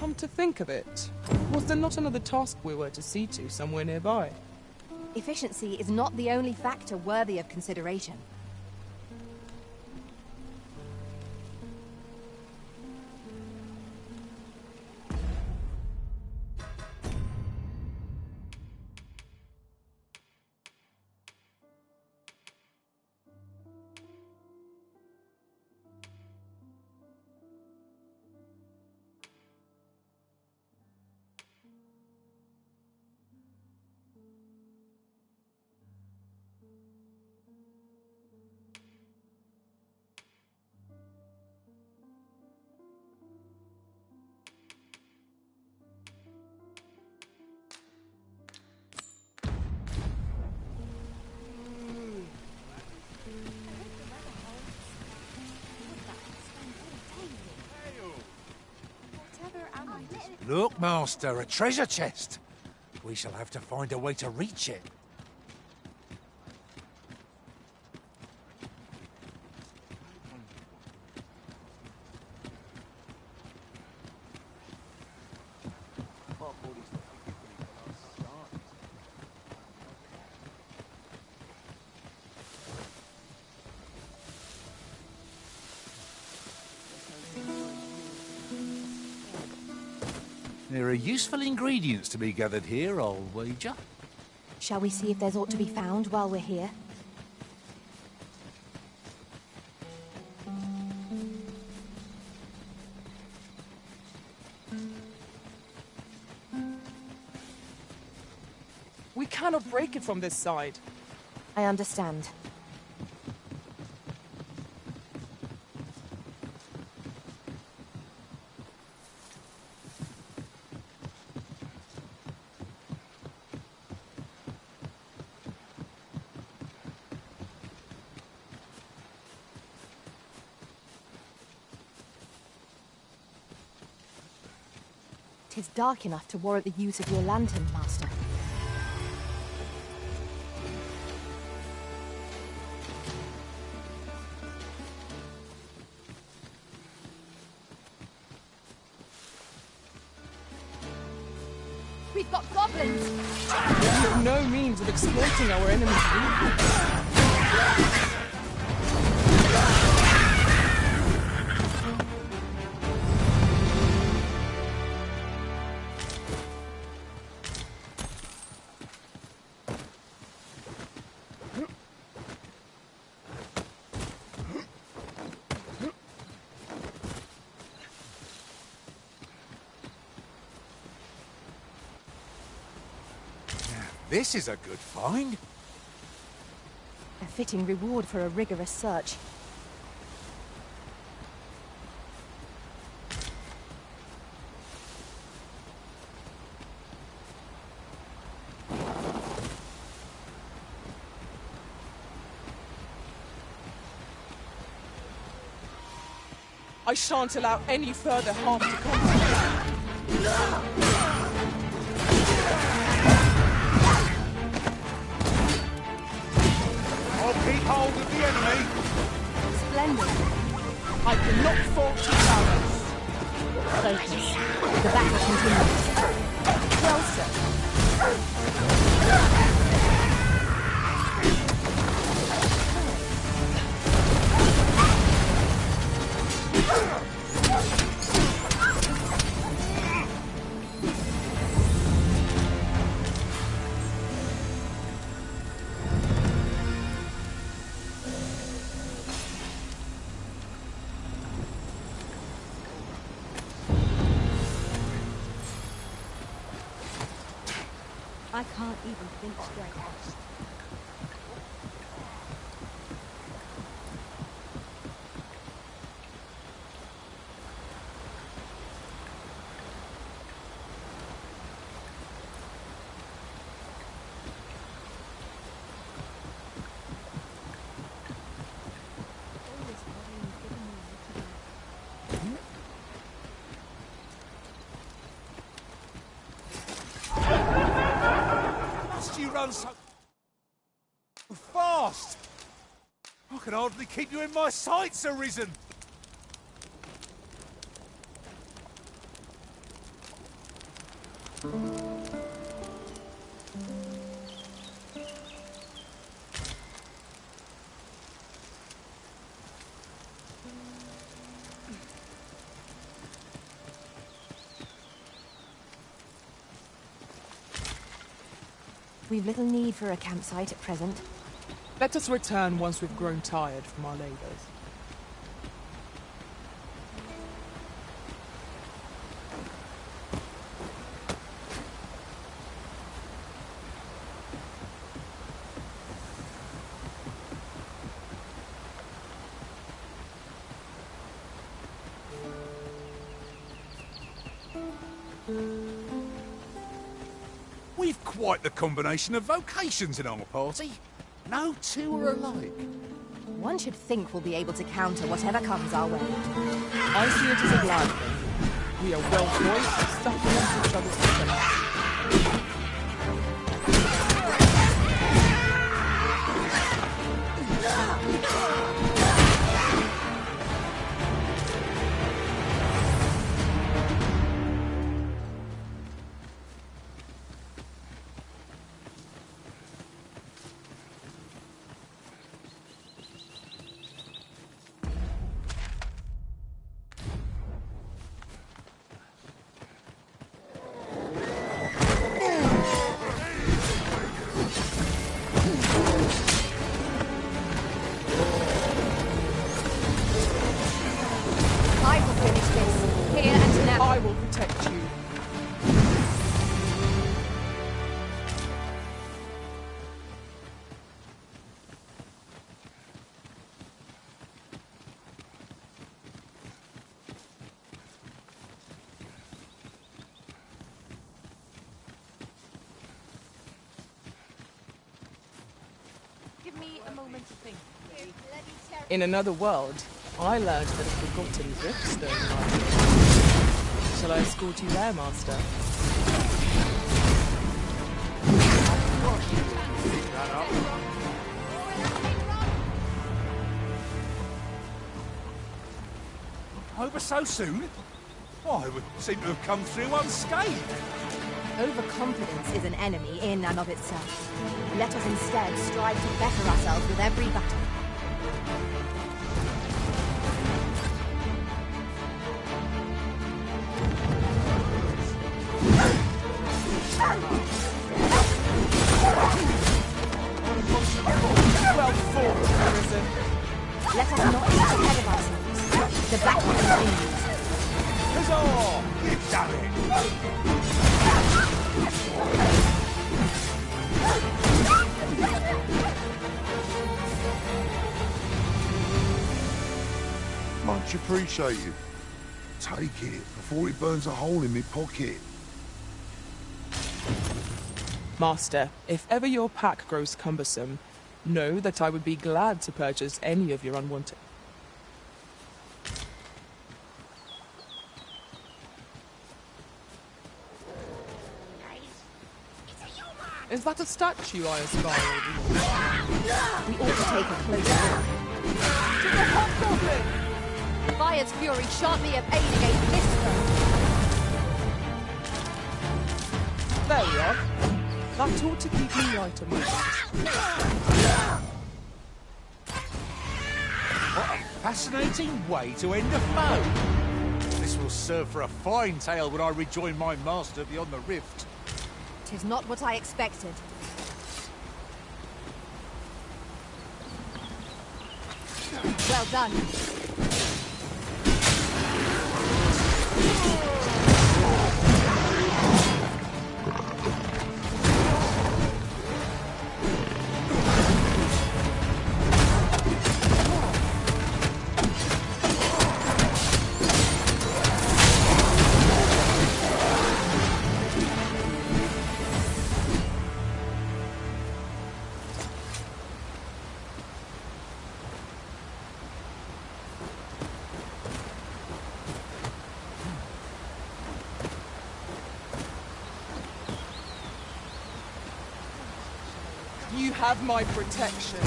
Come to think of it, was there not another task we were to see to somewhere nearby? Efficiency is not the only factor worthy of consideration. Look, Master, a treasure chest. We shall have to find a way to reach it. There are useful ingredients to be gathered here, I'll wager. Shall we see if there's aught to be found while we're here? We cannot break it from this side. I understand. Tis dark enough to warrant the use of your lantern, Master. We've got goblins! We have no means of exploiting our enemy's weakness. This is a good find. A fitting reward for a rigorous search. I shan't allow any further harm to come to you. I can't even think straight. You run so fast! I can hardly keep you in my sights, Arisen! We've little need for a campsite at present. Let us return once we've grown tired from our labours. We've quite the combination of vocations in our party. No two are alike. One should think we'll be able to counter whatever comes our way. I see it as a glad thing. We are well poised to supplement each other's strength. I will finish this, here and now. I will protect you. Give me a moment to think. In another world, I learned that a forgotten driftstone lies. Shall I escort you there, Master? Over so soon? I would seem to have come through unscathed. Overconfidence is an enemy in and of itself. Let us instead strive to better ourselves with every battle. Well fought, Arisen. Let us not get ahead of ourselves. The battle continues. Huzzah! You've done it! Much appreciated. Take it before it burns a hole in me pocket. Master, if ever your pack grows cumbersome, know that I would be glad to purchase any of your unwanted. Is that a statue I espy? We ought to take a closer look. To the hobgoblin! Fire's fury shan't be of aid against this foe. There we are. That ought to keep me right on my feet. What a fascinating way to end a foe. This will serve for a fine tale when I rejoin my master beyond the rift. 'Tis not what I expected. Well done. You have my protection.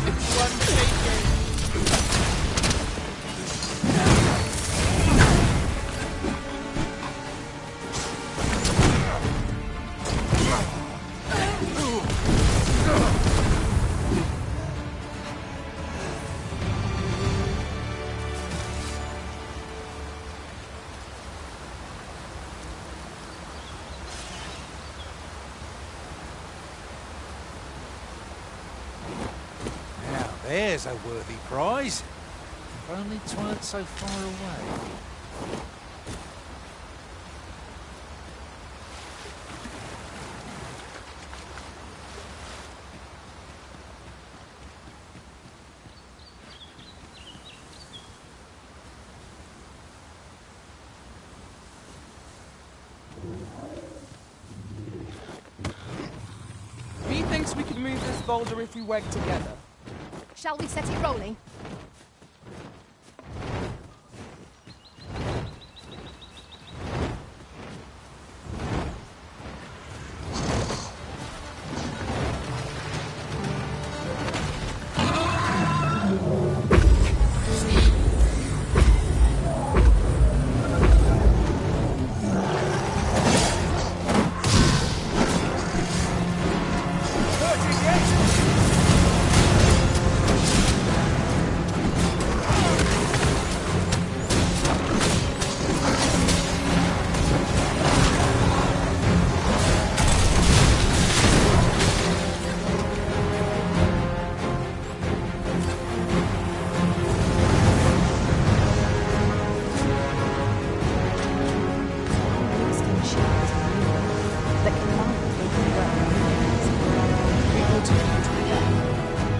It's untaken. Now, there's a worthy prize. If only 'tweren't so far away. Methinks we could move this boulder if we work together. Shall we set it rolling?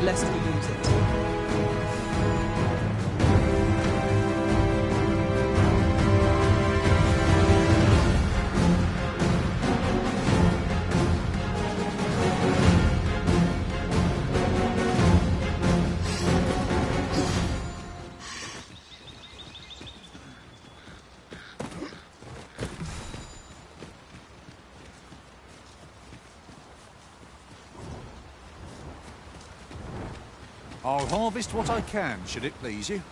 Lest we lose it. I'll harvest what I can, should it please you.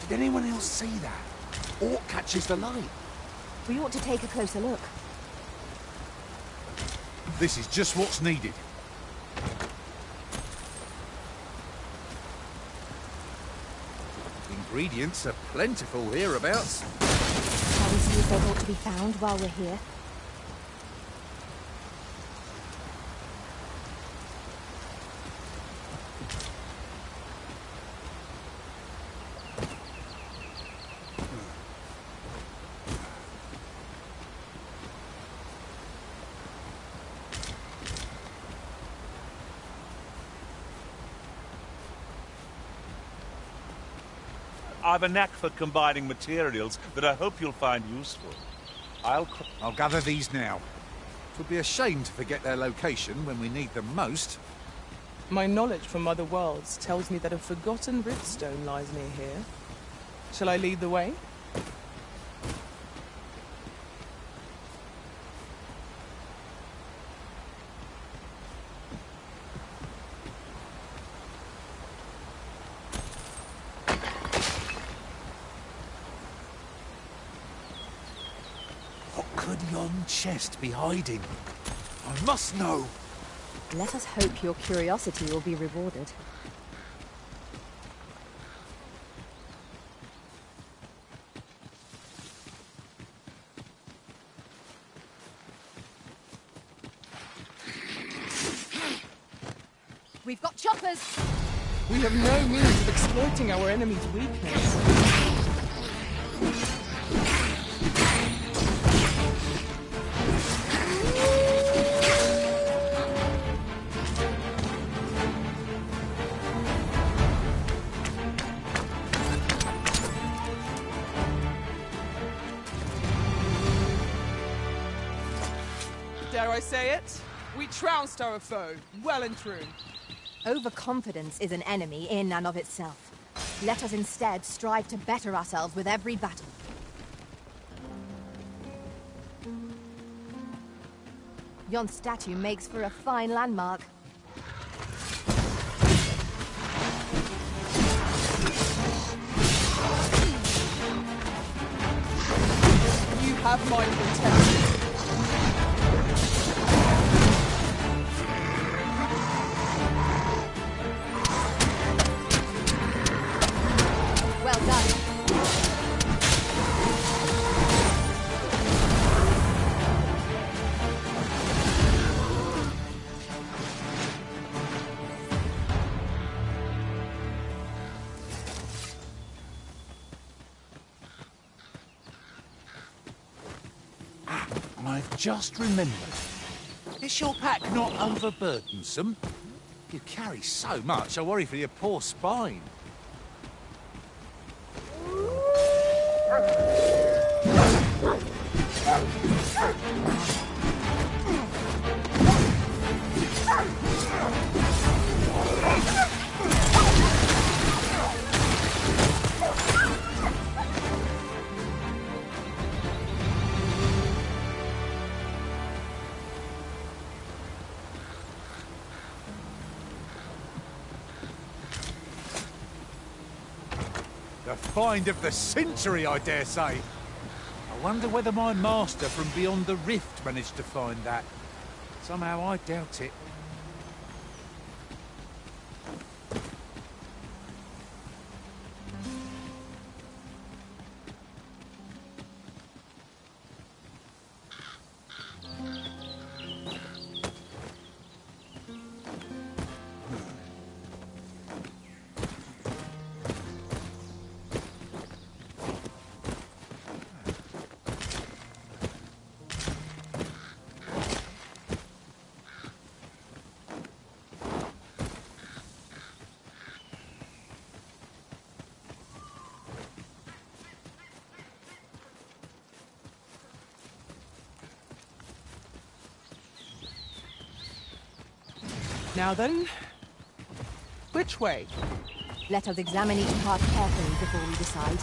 Did anyone else see that? Or catches the light? We ought to take a closer look. This is just what's needed. Ingredients are plentiful hereabouts. Shall we see if they ought to be found while we're here? I've a knack for combining materials that I hope you'll find useful. I'll gather these now. It would be a shame to forget their location when we need them most. My knowledge from other worlds tells me that a forgotten riftstone lies near here. Shall I lead the way? What could yon chest be hiding? I must know. Let us hope your curiosity will be rewarded. We've got choppers! We have no means of exploiting our enemy's weakness. Dare I say it? We trounced our foe, well and true. Overconfidence is an enemy in and of itself. Let us instead strive to better ourselves with every battle. Yon statue makes for a fine landmark. You have my protection. Well done. I've just remembered. Is your pack not overburdensome? You carry so much, I worry for your poor spine. The find of the century, I dare say. I wonder whether my master from beyond the rift managed to find that. Somehow I doubt it. Now then, which way? Let us examine each part carefully before we decide.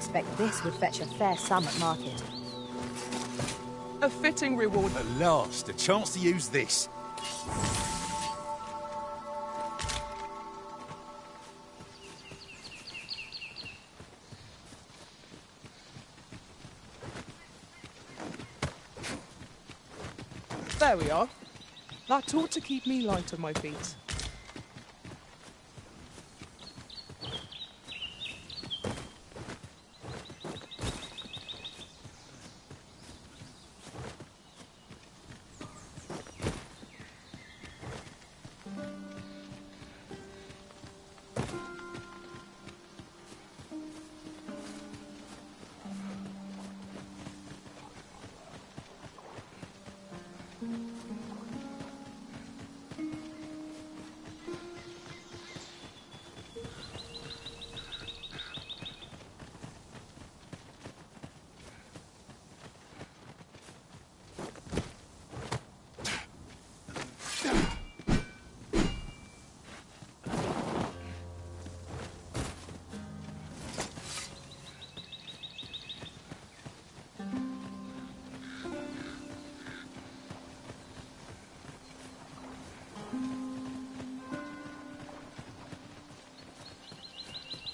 expect this would fetch a fair sum at market. A fitting reward. At last, a chance to use this. There we are. That ought to keep me light on my feet.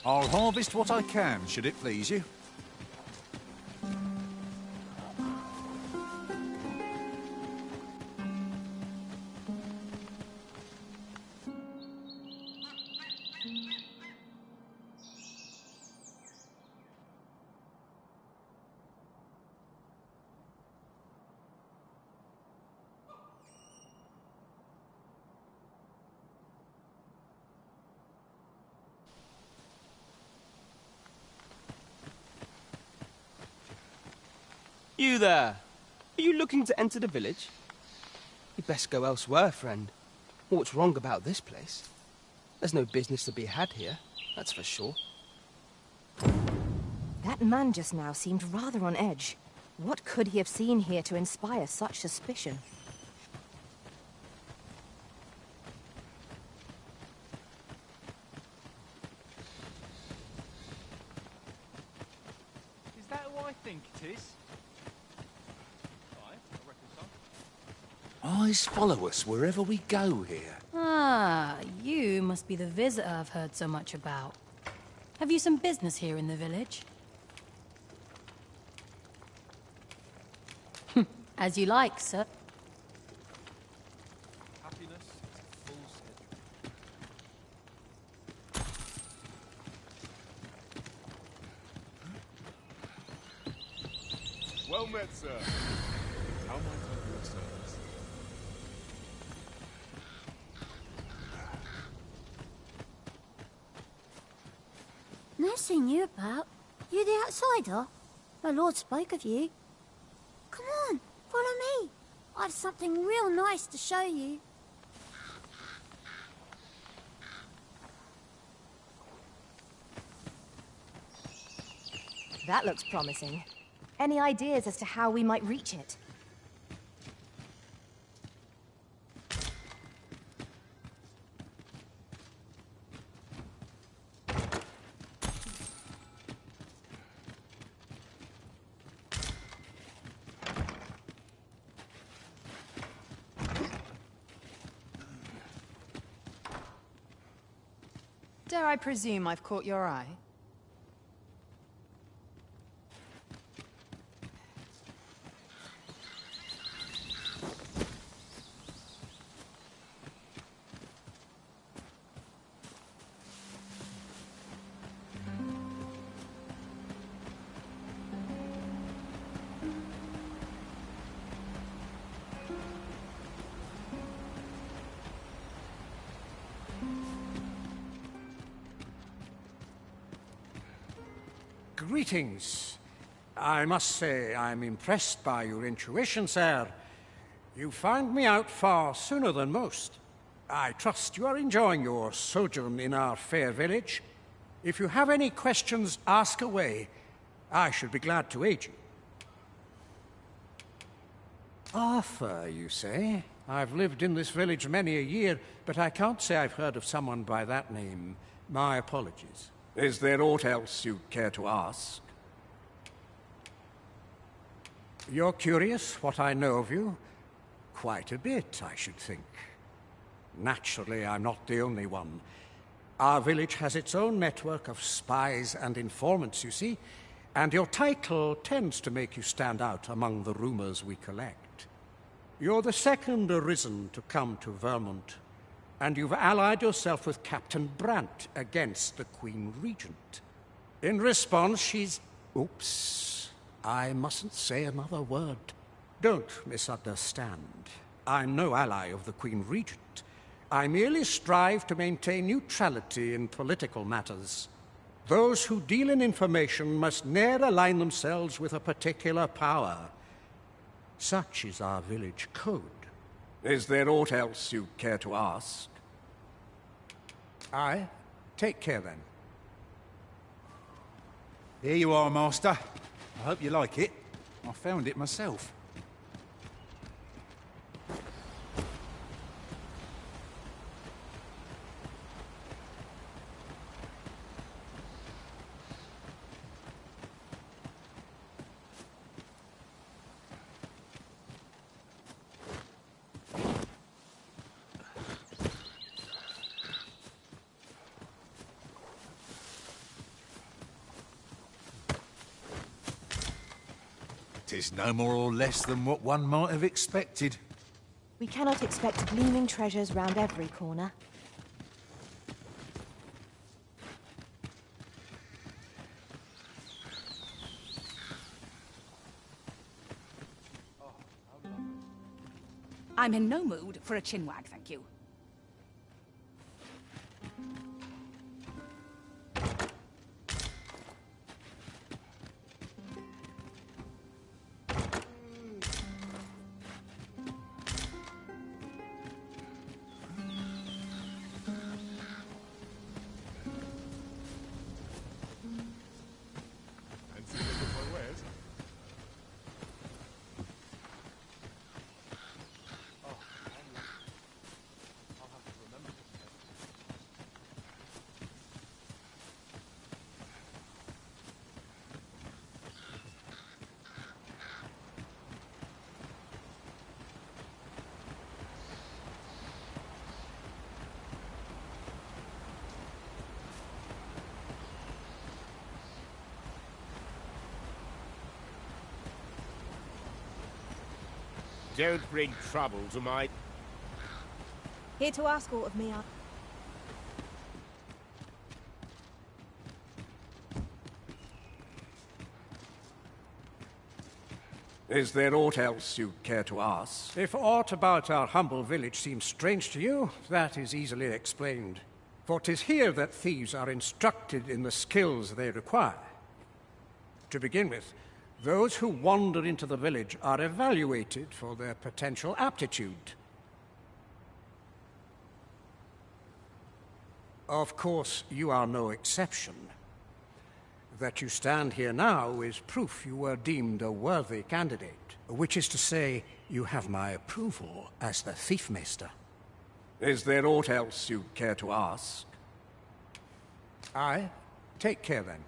I'll harvest what I can, should it please you. You there! Are you looking to enter the village? You'd best go elsewhere, friend. What's wrong about this place? There's no business to be had here, that's for sure. That man just now seemed rather on edge. What could he have seen here to inspire such suspicion? Is that who I think it is? Eyes follow us wherever we go here. Ah, you must be the visitor I've heard so much about. Have you some business here in the village? As you like, sir. Happiness is a full schedule. Well met, sir. How might I be of service? Never seen you about. You the outsider? My lord spoke of you. Come on, follow me. I've something real nice to show you. That looks promising. Any ideas as to how we might reach it? Dare I presume I've caught your eye? Greetings. I must say I'm impressed by your intuition, sir. You found me out far sooner than most. I trust you are enjoying your sojourn in our fair village. If you have any questions, ask away. I should be glad to aid you. Arthur, you say? I've lived in this village many a year, but I can't say I've heard of someone by that name. My apologies. Is there aught else you'd care to ask? You're curious what I know of you? Quite a bit, I should think. Naturally, I'm not the only one. Our village has its own network of spies and informants, you see, and your title tends to make you stand out among the rumors we collect. You're the second arisen to come to Vermont, and you've allied yourself with Captain Brant against the Queen Regent. In response, she's... Oops. I mustn't say another word. Don't misunderstand. I'm no ally of the Queen Regent. I merely strive to maintain neutrality in political matters. Those who deal in information must ne'er align themselves with a particular power. Such is our village code. Is there aught else you care to ask? Aye. Take care, then. Here you are, Master. I hope you like it. I found it myself. Tis no more or less than what one might have expected. We cannot expect gleaming treasures round every corner. I'm in no mood for a chinwag, thank you. Don't bring trouble to my... Here to ask aught of me, Is there aught else you care to ask? If aught about our humble village seems strange to you, that is easily explained. For 'tis here that thieves are instructed in the skills they require. To begin with, those who wander into the village are evaluated for their potential aptitude. Of course, you are no exception. That you stand here now is proof you were deemed a worthy candidate, which is to say, you have my approval as the Thiefmeister. Is there aught else you care to ask? Aye. Take care, then.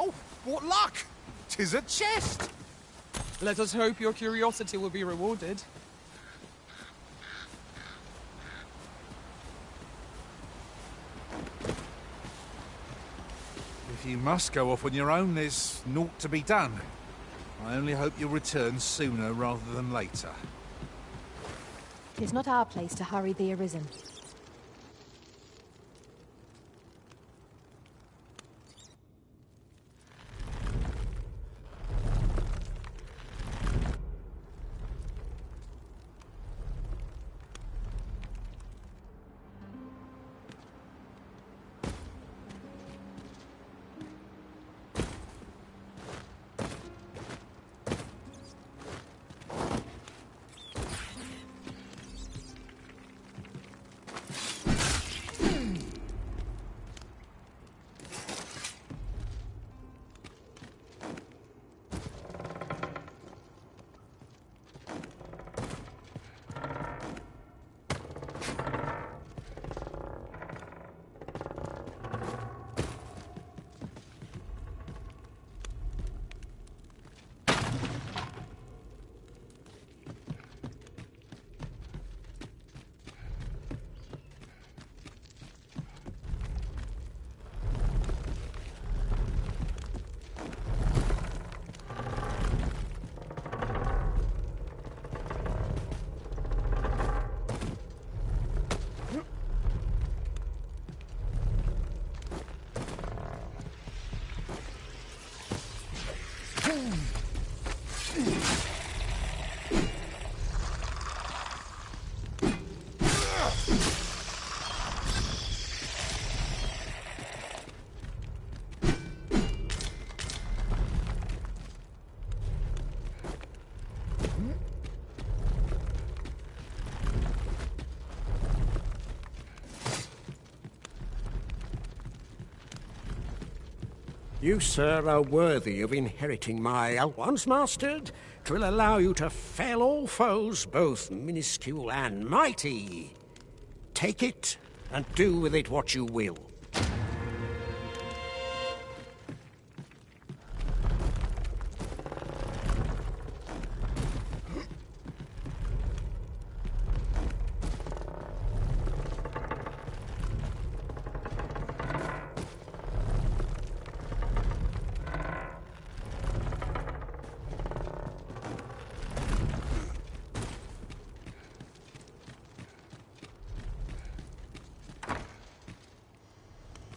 Oh, what luck! 'Tis a chest! Let us hope your curiosity will be rewarded. If you must go off on your own, there's naught to be done. I only hope you'll return sooner rather than later. It is not our place to hurry the arisen. You, sir, are worthy of inheriting my once mastered. 'Twill allow you to fell all foes, both minuscule and mighty. Take it, and do with it what you will.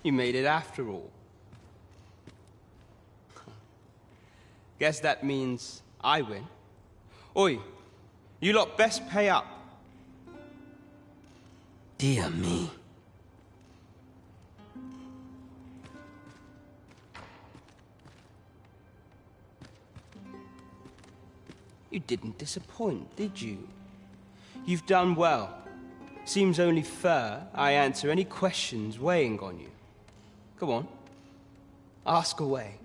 You made it after all. Guess that means I win. Oi, you lot best pay up. Dear me. You didn't disappoint, did you? You've done well. Seems only fair I answer any questions weighing on you. Go on. Ask away.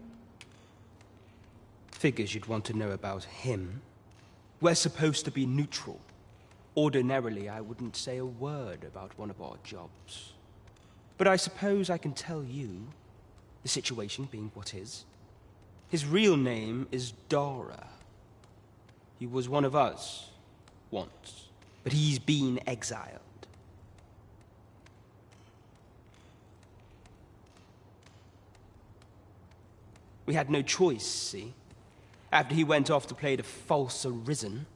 Figures you'd want to know about him. We're supposed to be neutral. Ordinarily, I wouldn't say a word about one of our jobs. But I suppose I can tell you, the situation being what is. His real name is Dara. He was one of us, once. But he's been exiled. We had no choice, see? After he went off to play the false arisen.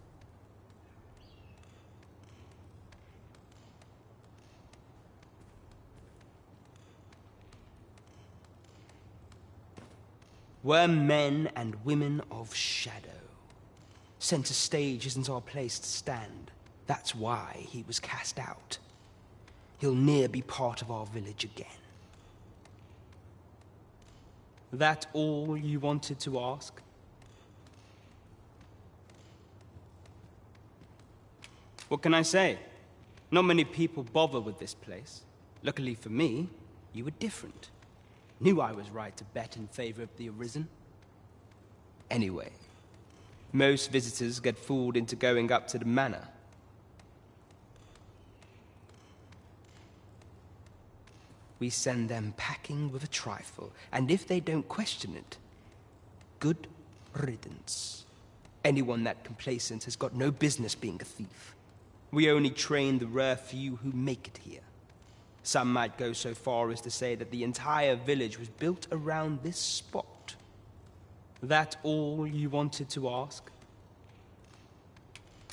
We're men and women of shadow. Center stage isn't our place to stand. That's why he was cast out. He'll ne'er be part of our village again. That all you wanted to ask? What can I say? Not many people bother with this place. Luckily for me, you were different. Knew I was right to bet in favor of the Arisen. Anyway, most visitors get fooled into going up to the manor. We send them packing with a trifle, and if they don't question it, good riddance. Anyone that complacent has got no business being a thief. We only train the rare few who make it here. Some might go so far as to say that the entire village was built around this spot. That all you wanted to ask?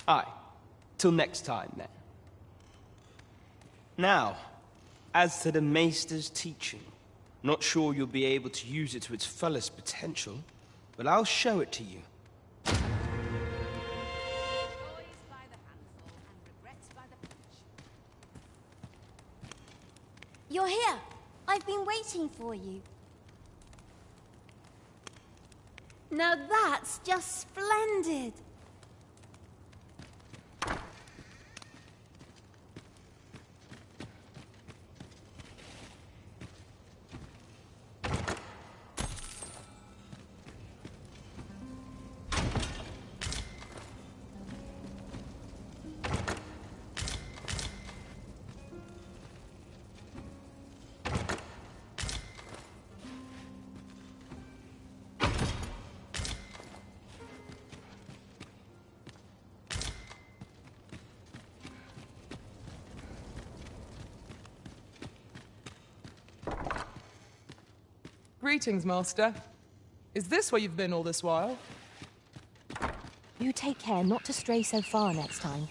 Aye. Till next time, then. Now, as to the Maester's teaching, not sure you'll be able to use it to its fullest potential, but I'll show it to you. You're here. I've been waiting for you. Now that's just splendid. Greetings, Master. Is this where you've been all this while? You take care not to stray so far next time.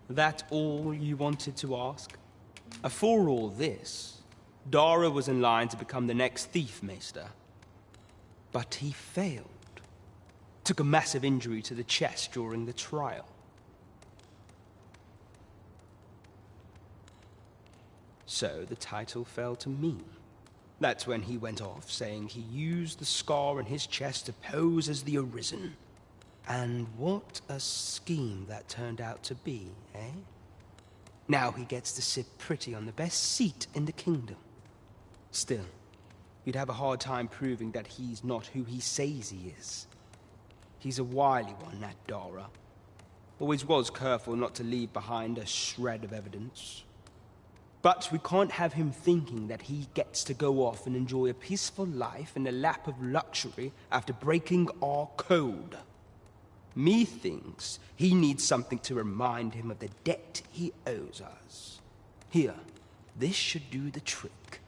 That all you wanted to ask? For all this, Dara was in line to become the next thief, Maester. But he failed. Took a massive injury to the chest during the trial. So the title fell to me. That's when he went off, saying he used the scar on his chest to pose as the Arisen. And what a scheme that turned out to be, eh? Now he gets to sit pretty on the best seat in the kingdom. Still, you'd have a hard time proving that he's not who he says he is. He's a wily one, that Dara. Always was careful not to leave behind a shred of evidence. But we can't have him thinking that he gets to go off and enjoy a peaceful life in the lap of luxury after breaking our code. Methinks he needs something to remind him of the debt he owes us. Here, this should do the trick.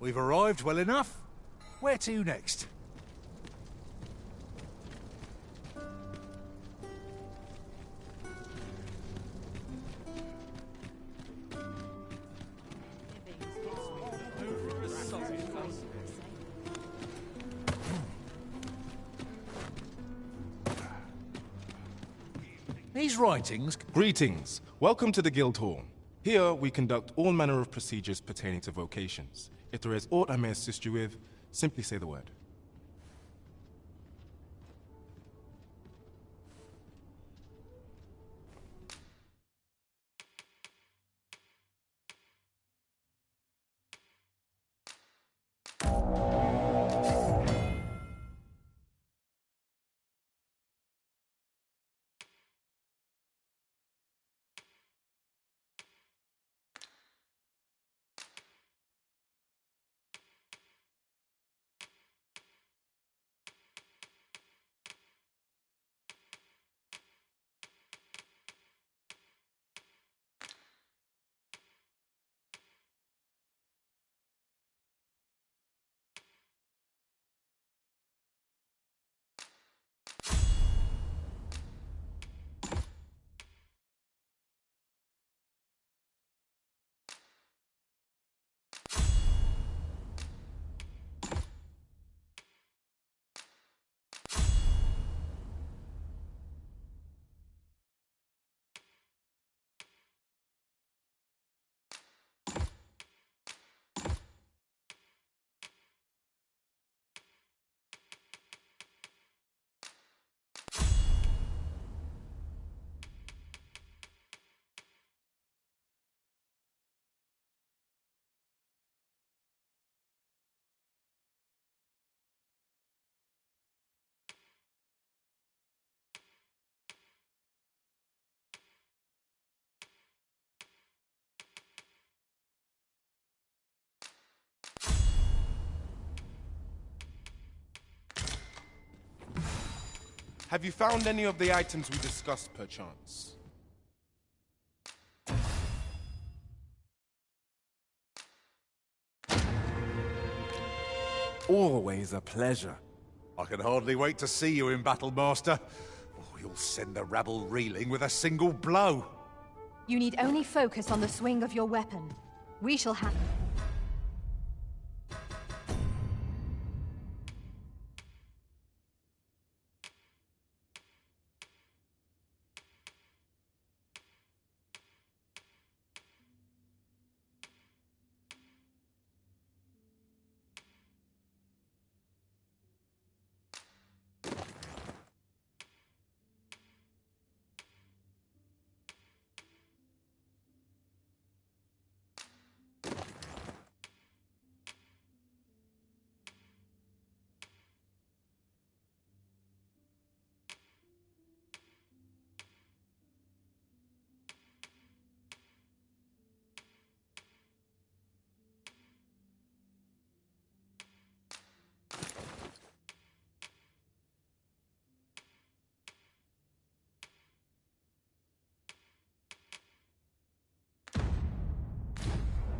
We've arrived well enough. Where to next? These writings... Greetings. Welcome to the Guild Hall. Here, we conduct all manner of procedures pertaining to vocations. If there is aught I may assist you with, simply say the word. Have you found any of the items we discussed, perchance? Always a pleasure. I can hardly wait to see you in battle, Master. Oh, you'll send the rabble reeling with a single blow. You need only focus on the swing of your weapon. We shall have...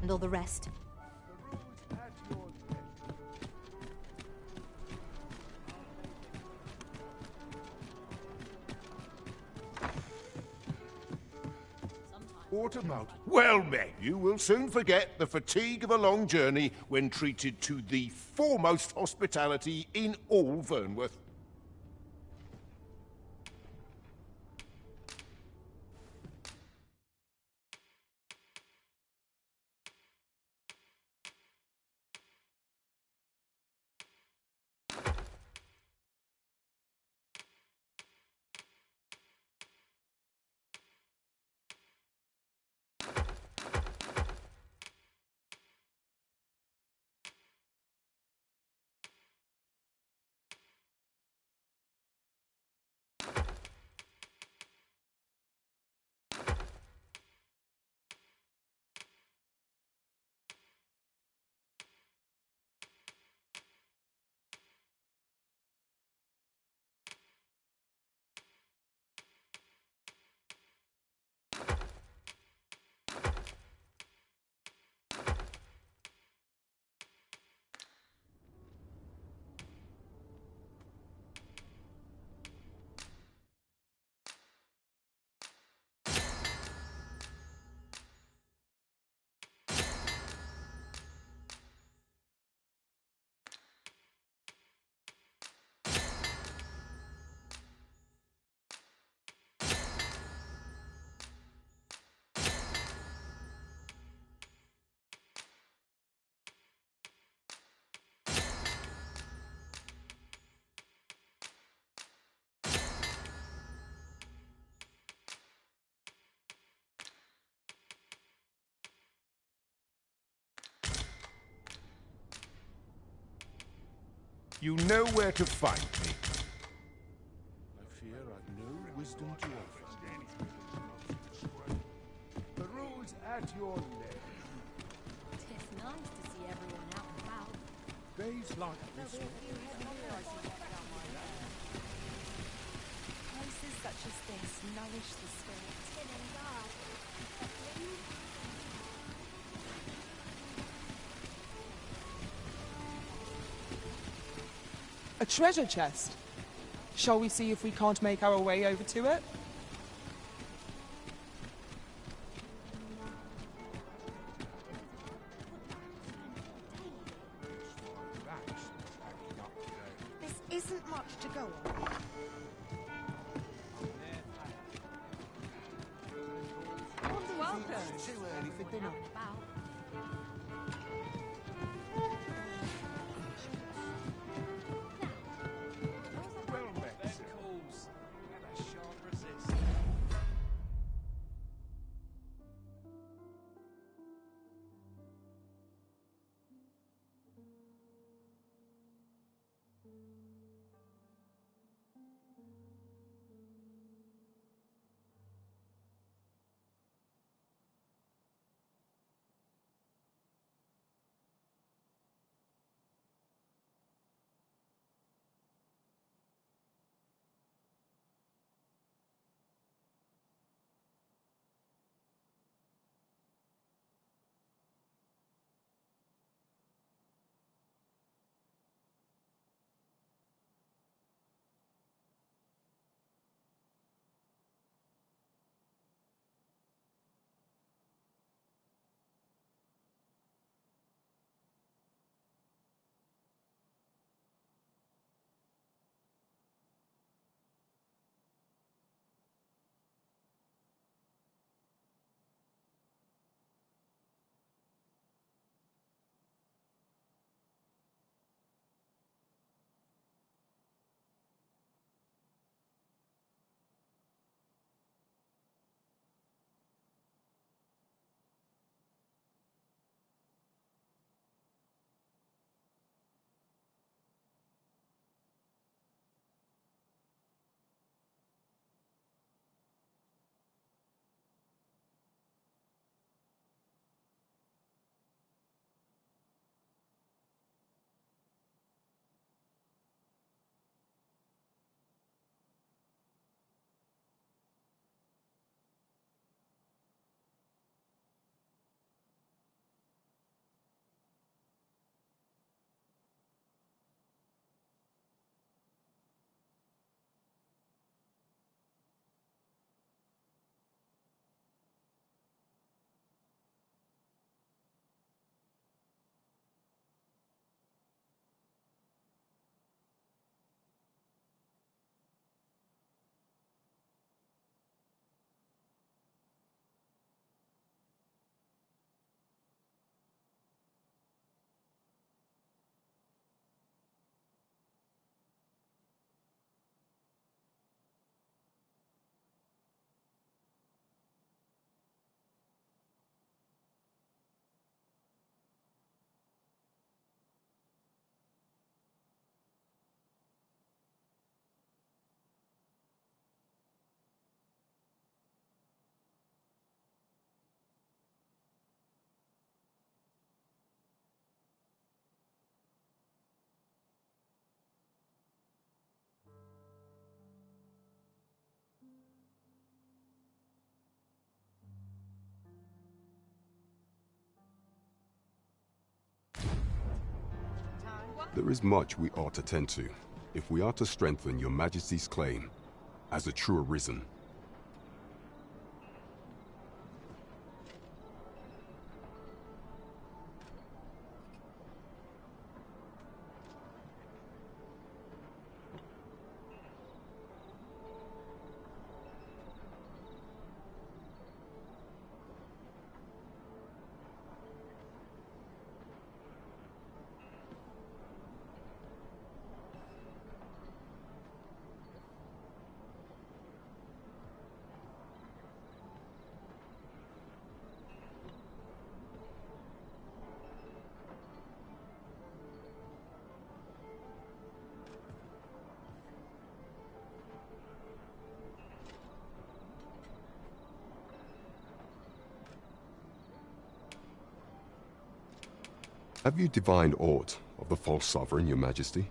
handle the rest. What about? Well met. You will soon forget the fatigue of a long journey when treated to the foremost hospitality in all Vernworth. You know where to find me. I fear I've no wisdom to offer. The rules at your neck. It's nice to see everyone out and about. Days like this one. Places such as this nourish the spirit. A treasure chest. Shall we see if we can't make our way over to it? This isn't much to go on. Welcome. Too early for dinner. There is much we ought to tend to, if we are to strengthen your Majesty's claim as a true Arisen. Have you divined aught of the false sovereign, your majesty?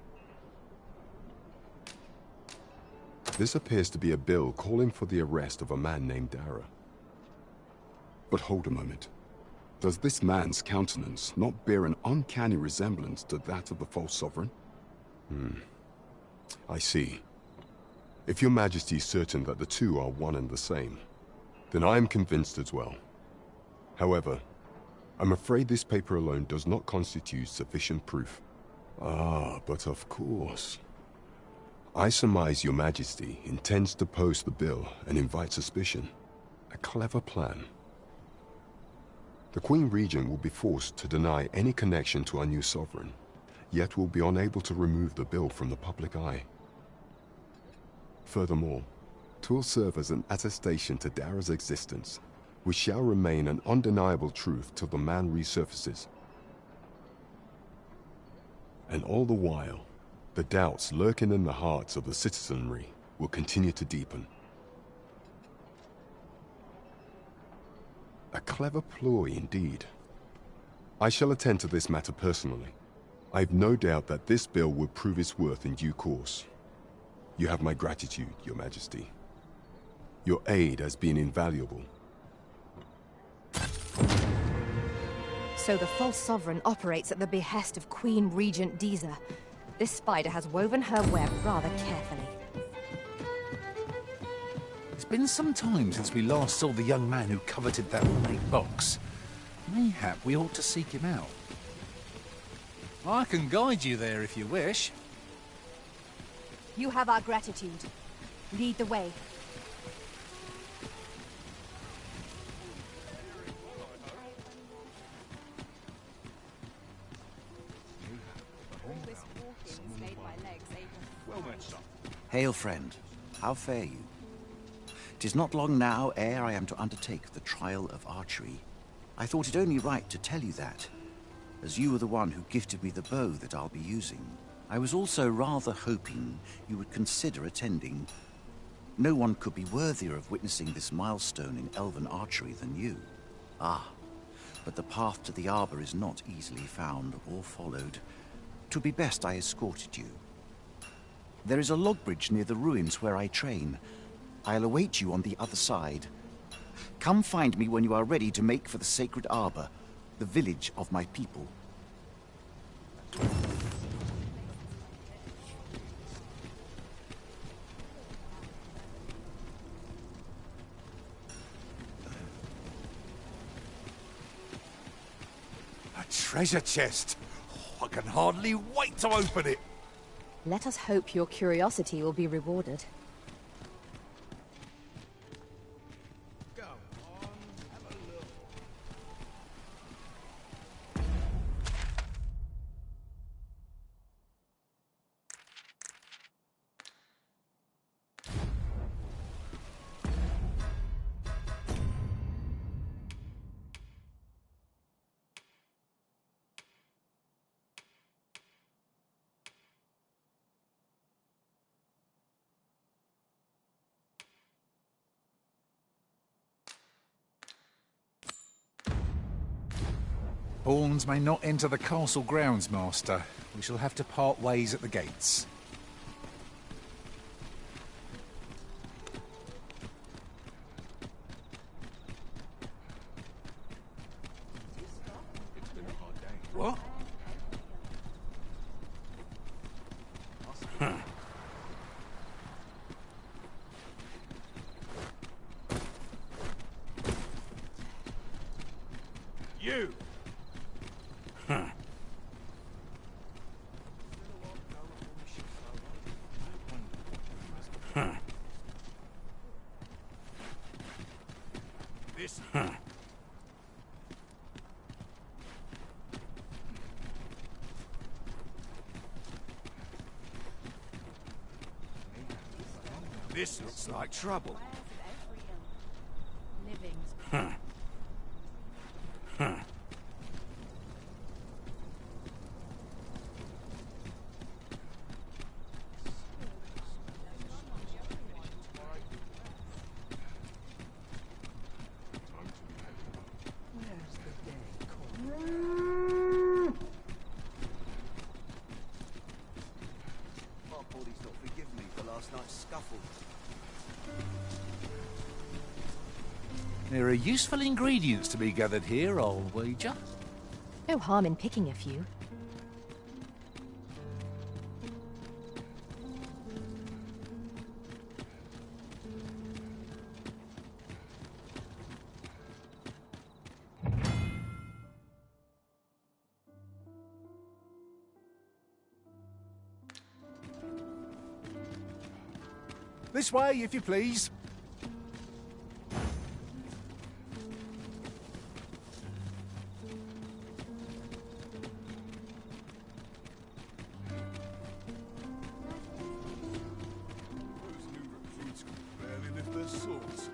This appears to be a bill calling for the arrest of a man named Dara. But hold a moment. Does this man's countenance not bear an uncanny resemblance to that of the false sovereign? I see. If your majesty is certain that the two are one and the same, then I am convinced as well. However, I'm afraid this paper alone does not constitute sufficient proof. Ah, but of course. I surmise your majesty intends to post the bill and invite suspicion. A clever plan. The Queen Regent will be forced to deny any connection to our new sovereign, yet will be unable to remove the bill from the public eye. Furthermore, 'twill serve as an attestation to Dara's existence, which shall remain an undeniable truth till the man resurfaces. And all the while, the doubts lurking in the hearts of the citizenry will continue to deepen. A clever ploy indeed. I shall attend to this matter personally. I've no doubt that this bill will prove its worth in due course. You have my gratitude, your majesty. Your aid has been invaluable. So the false sovereign operates at the behest of Queen Regent Deezer. This spider has woven her web rather carefully. It's been some time since we last saw the young man who coveted that ornate box. Mayhap we ought to seek him out. I can guide you there if you wish. You have our gratitude. Lead the way. Hail, friend. How fare you? 'Tis not long now ere I am to undertake the trial of archery. I thought it only right to tell you that, as you were the one who gifted me the bow that I'll be using. I was also rather hoping you would consider attending. No one could be worthier of witnessing this milestone in elven archery than you. Ah, but the path to the arbor is not easily found or followed. 'Twould be best I escorted you. There is a log bridge near the ruins where I train. I'll await you on the other side. Come find me when you are ready to make for the sacred arbor, the village of my people. A treasure chest! Oh, I can hardly wait to open it! Let us hope your curiosity will be rewarded. Pawns may not enter the castle grounds, Master. We shall have to part ways at the gates. What? This looks like trouble. Living's My body's not forgiven me for last night's scuffle. There are useful ingredients to be gathered here, I'll wager. No harm in picking a few. This way, if you please. Those new recruits could barely lift their swords.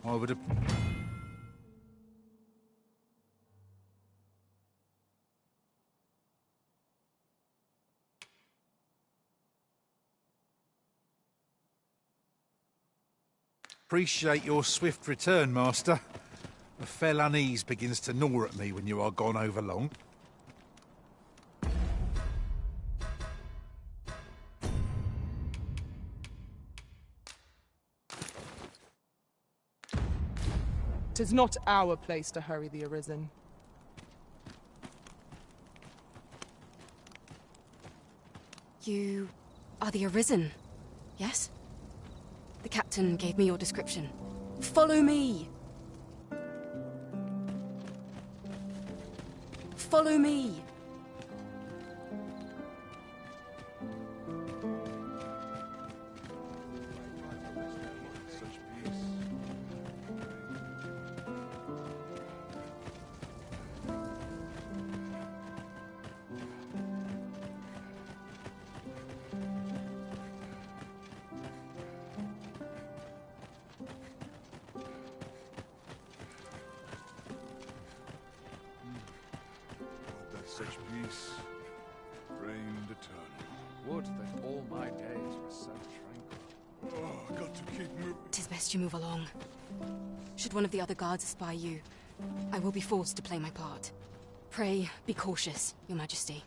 I would have... Appreciate your swift return, Master. A fell unease begins to gnaw at me when you are gone over long. "'Tis not our place to hurry the Arisen. You are the Arisen, yes? The captain gave me your description. Follow me! Follow me! Such peace reigned eternal. Would that all my days were so tranquil. Oh, got to keep moving. 'Tis best you move along. Should one of the other guards espy you, I will be forced to play my part. Pray, be cautious, Your Majesty.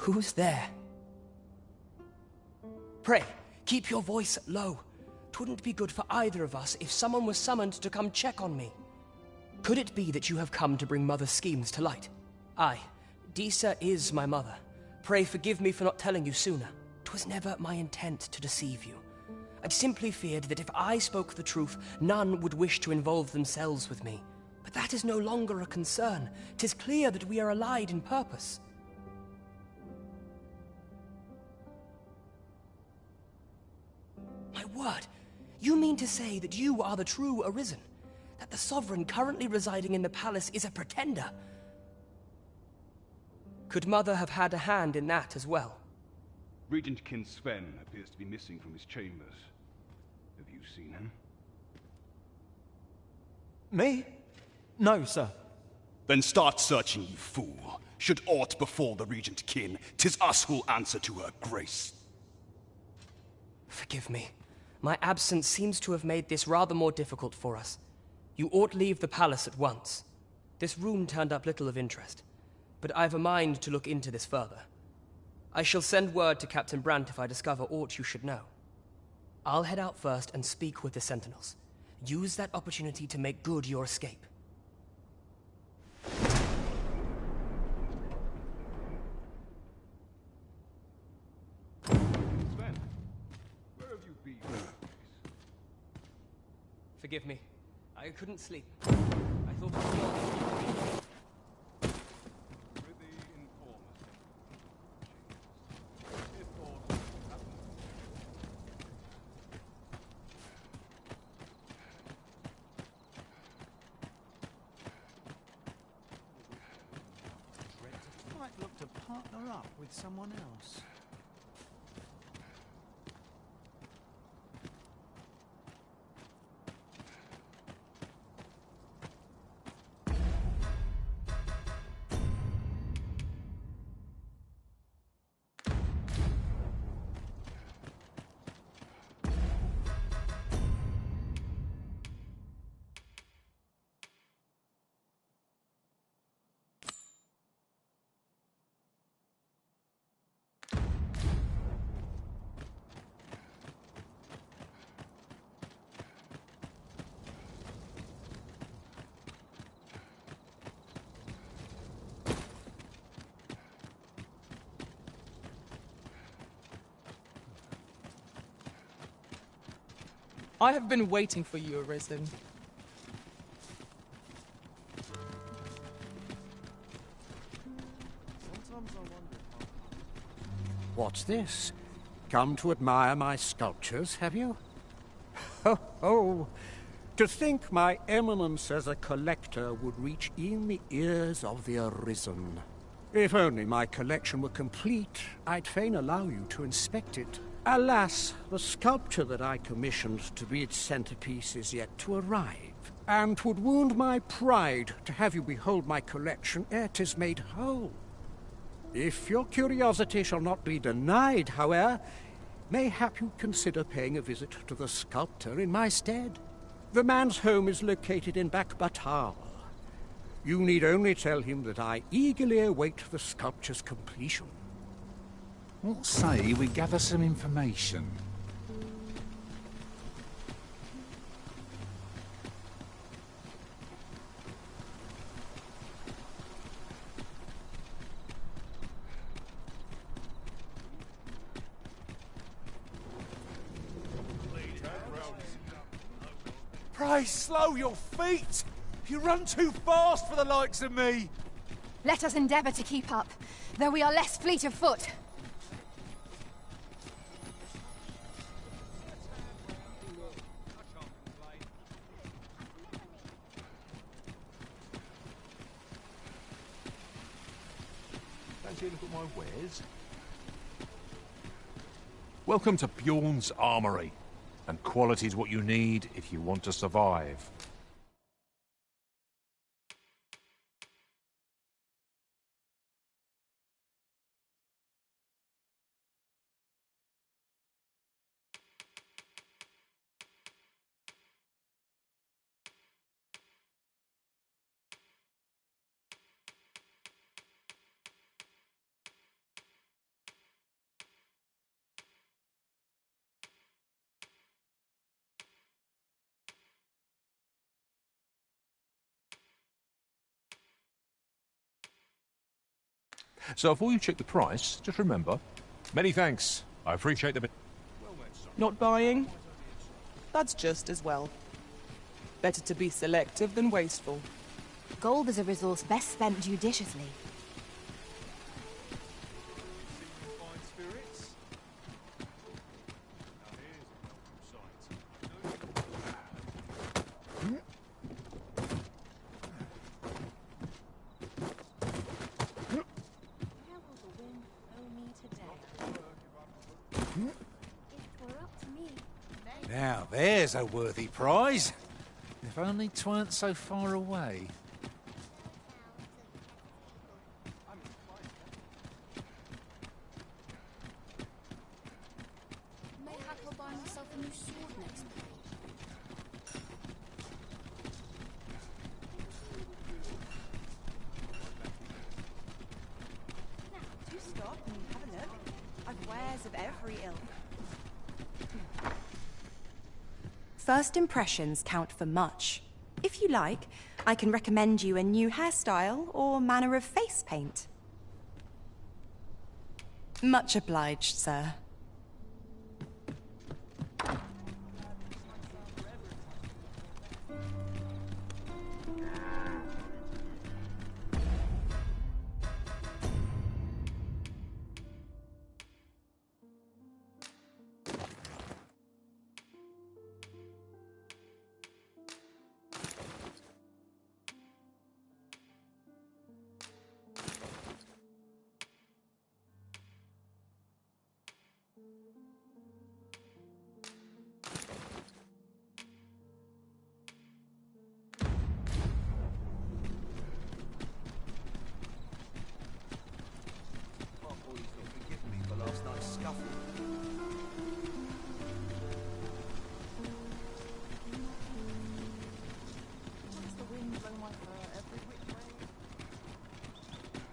Who's there? Pray, keep your voice low. 'Twouldn't be good for either of us if someone was summoned to come check on me. Could it be that you have come to bring Mother's schemes to light? Aye, Disa is my mother. Pray forgive me for not telling you sooner. 'Twas never my intent to deceive you. I simply feared that if I spoke the truth, none would wish to involve themselves with me. But that is no longer a concern. 'Tis clear that we are allied in purpose. My word, you mean to say that you are the true Arisen? That the Sovereign currently residing in the palace is a pretender? Could Mother have had a hand in that as well? Regent Kin Sven appears to be missing from his chambers. Have you seen him? Me? No, sir. Then start searching, you fool. Should aught befall the Regent Kin, 'tis us who'll answer to her grace. Forgive me. My absence seems to have made this rather more difficult for us. You ought leave the palace at once. This room turned up little of interest, but I've a mind to look into this further. I shall send word to Captain Brant if I discover aught you should know. I'll head out first and speak with the Sentinels. Use that opportunity to make good your escape. Sven, where have you been? Forgive me. I couldn't sleep. I thought it was Might look to partner up with someone else. I have been waiting for you, Arisen. What's this? Come to admire my sculptures, have you? Ho, ho! To think my eminence as a collector would reach in the ears of the Arisen. If only my collection were complete, I'd fain allow you to inspect it. Alas, the sculpture that I commissioned to be its centerpiece is yet to arrive, and 'twould wound my pride to have you behold my collection ere 'tis made whole. If your curiosity shall not be denied, however, mayhap you consider paying a visit to the sculptor in my stead. The man's home is located in Bakbatal. You need only tell him that I eagerly await the sculpture's completion. What say we gather some information? Pray slow your feet! You run too fast for the likes of me! Let us endeavor to keep up, though we are less fleet of foot. Fancy a look at my wares? Welcome to Bjorn's Armory. And quality's what you need if you want to survive. So before you check the price, just remember, many thanks. I appreciate the... Not buying? That's just as well. Better to be selective than wasteful. Gold is a resource best spent judiciously. Now, there's a worthy prize. If only 'tweren't so far away. Mayhap I'll buy myself a new sword next time. Do stop and have a look. I've wares of every ilk. First impressions count for much. If you like, I can recommend you a new hairstyle or manner of face paint. Much obliged, sir.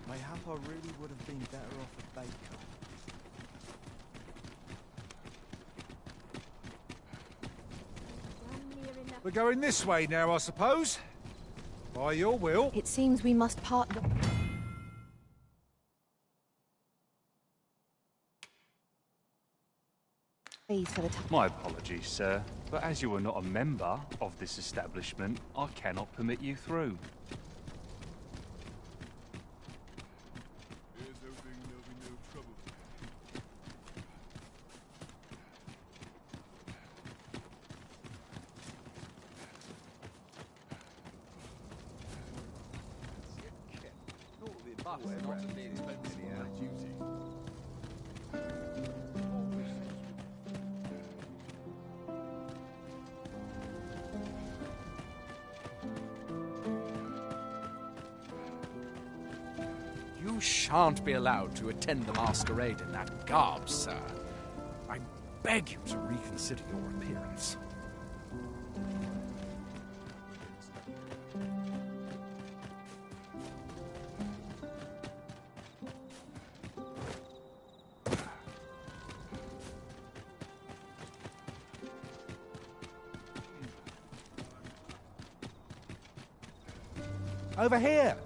Mayhap I really would have been better off a baker. We're going this way now, I suppose. By your will. It seems we must part the... Please for the time. My apologies, sir, but as you are not a member of this establishment, I cannot permit you through. You shan't be allowed to attend the masquerade in that garb, sir. I beg you to reconsider your appearance. Over here.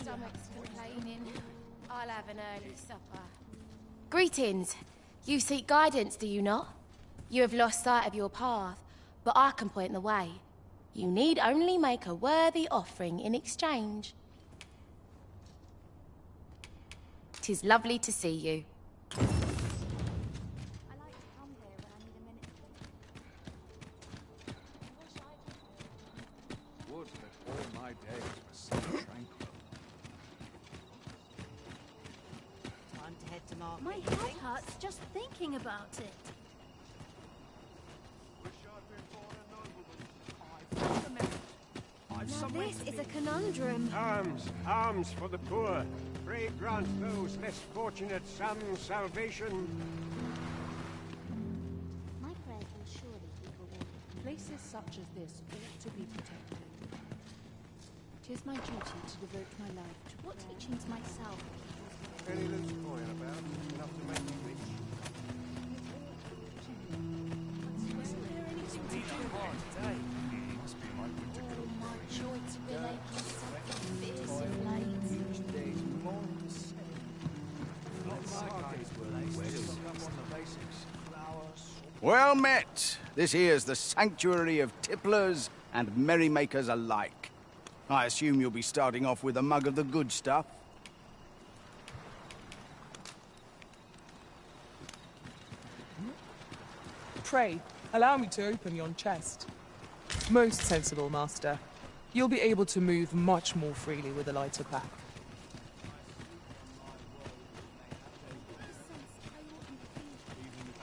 Stomach's complaining. I'll have an early supper. Greetings. You seek guidance, do you not? You have lost sight of your path, but I can point the way. You need only make a worthy offering in exchange. 'Tis lovely to see you. Would that all my days were so tranquil. Time to head to market. My head hurts just thinking about it. Now this is a conundrum. Arms, arms for the poor. Pray grant those less fortunate some salvation. My prayers will surely be rewarded. Places such as this ought to be protected. 'Tis my duty to devote my life to What teachings myself? Any loose coin about, enough to make you rich. My joints will ache something fierce of late. Well met. This here's the sanctuary of tipplers and merrymakers alike. I assume you'll be starting off with a mug of the good stuff. Pray, allow me to open yon chest. Most sensible, Master. You'll be able to move much more freely with a lighter pack.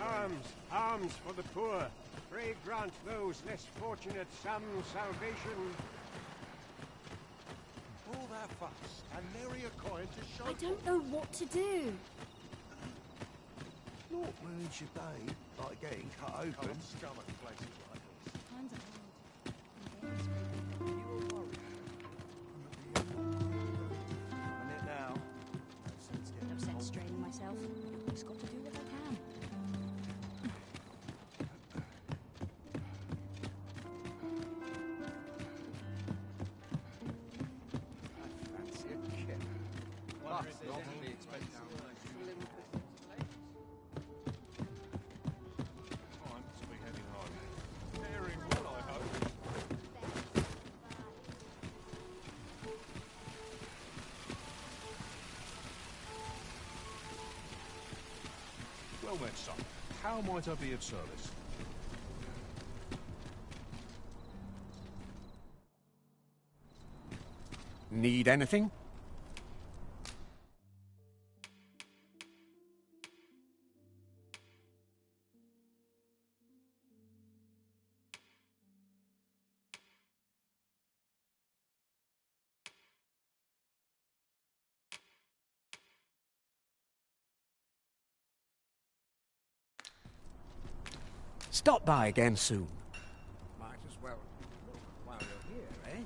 Alms, alms for the poor. Pray grant those less fortunate some salvation. All that fuss, and nary a coin to show. I don't know what to do. Naught ruins your day, like getting cut open. Stomach places like this. Times are hard. Minute now. No sense straining myself. Just got to do what I can. Fancy a kip. But not to be expected. Time to be heading home. Faring well, I hope. Well then, son. How might I be of service? Need anything? Stop by again soon. Might as well look while you're here, eh?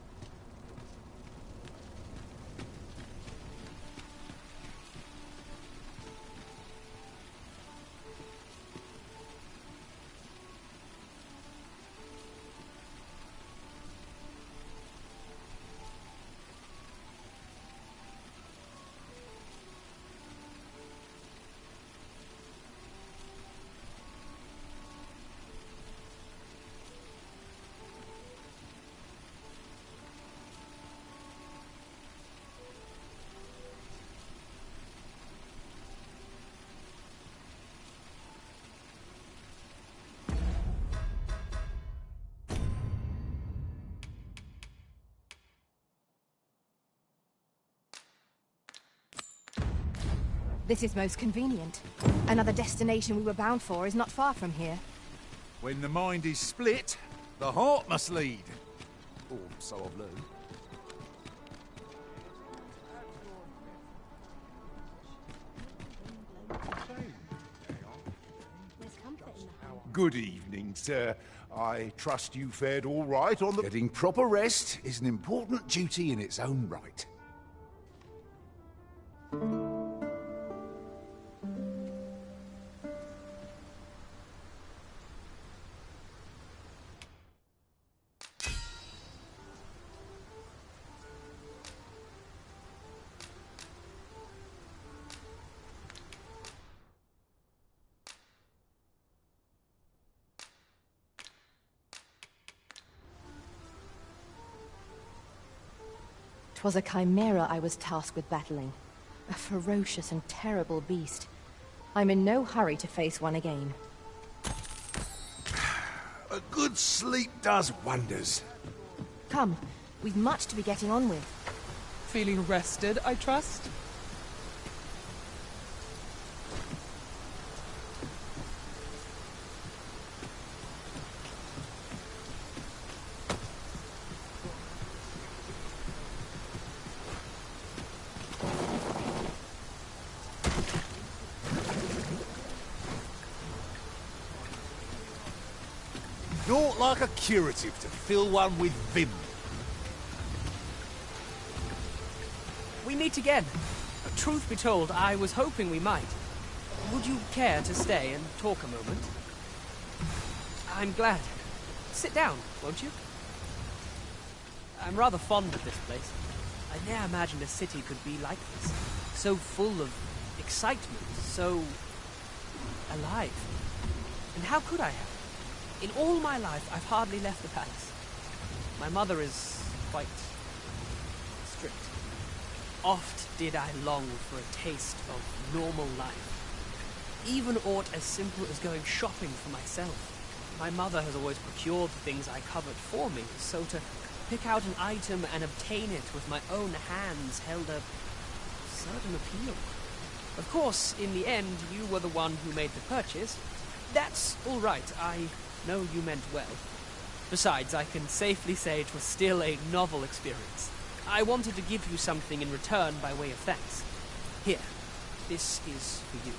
This is most convenient. Another destination we were bound for is not far from here. When the mind is split, the heart must lead. Or so I've learned. Good evening, sir. I trust you fared all right on the... Getting proper rest is an important duty in its own right. Twas a chimera I was tasked with battling. A ferocious and terrible beast. I'm in no hurry to face one again. A good sleep does wonders. Come, we've much to be getting on with. Feeling rested, I trust? Naught like a curative to fill one with vim. We meet again. Truth be told, I was hoping we might. Would you care to stay and talk a moment? I'm glad. Sit down, won't you? I'm rather fond of this place. I never imagined a city could be like this. So full of excitement, so alive. And how could I have? In all my life, I've hardly left the palace. My mother is quite strict. Oft did I long for a taste of normal life. Even aught as simple as going shopping for myself. My mother has always procured the things I coveted for me, so to pick out an item and obtain it with my own hands held a certain appeal. Of course, in the end, you were the one who made the purchase. That's all right. I know you meant well. Besides, I can safely say it was still a novel experience. I wanted to give you something in return by way of thanks. Here, this is for you.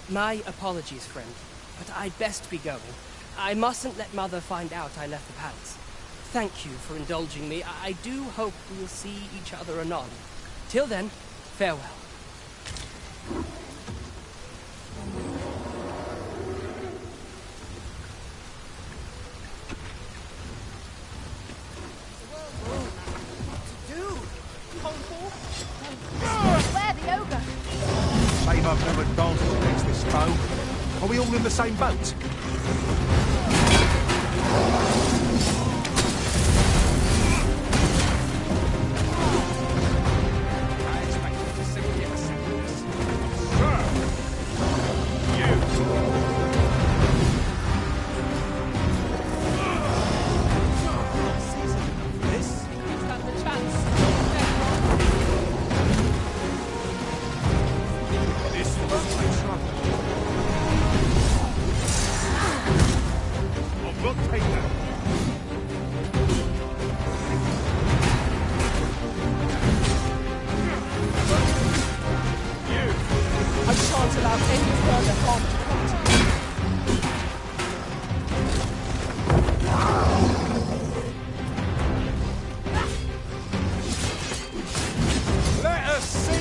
My apologies, friend, but I'd best be going. I mustn't let Mother find out I left the palace. Thank you for indulging me. I do hope we'll see each other anon. Till then, farewell. Where the ogre? Shame I've never danced against this foe. Are we all in the same boat?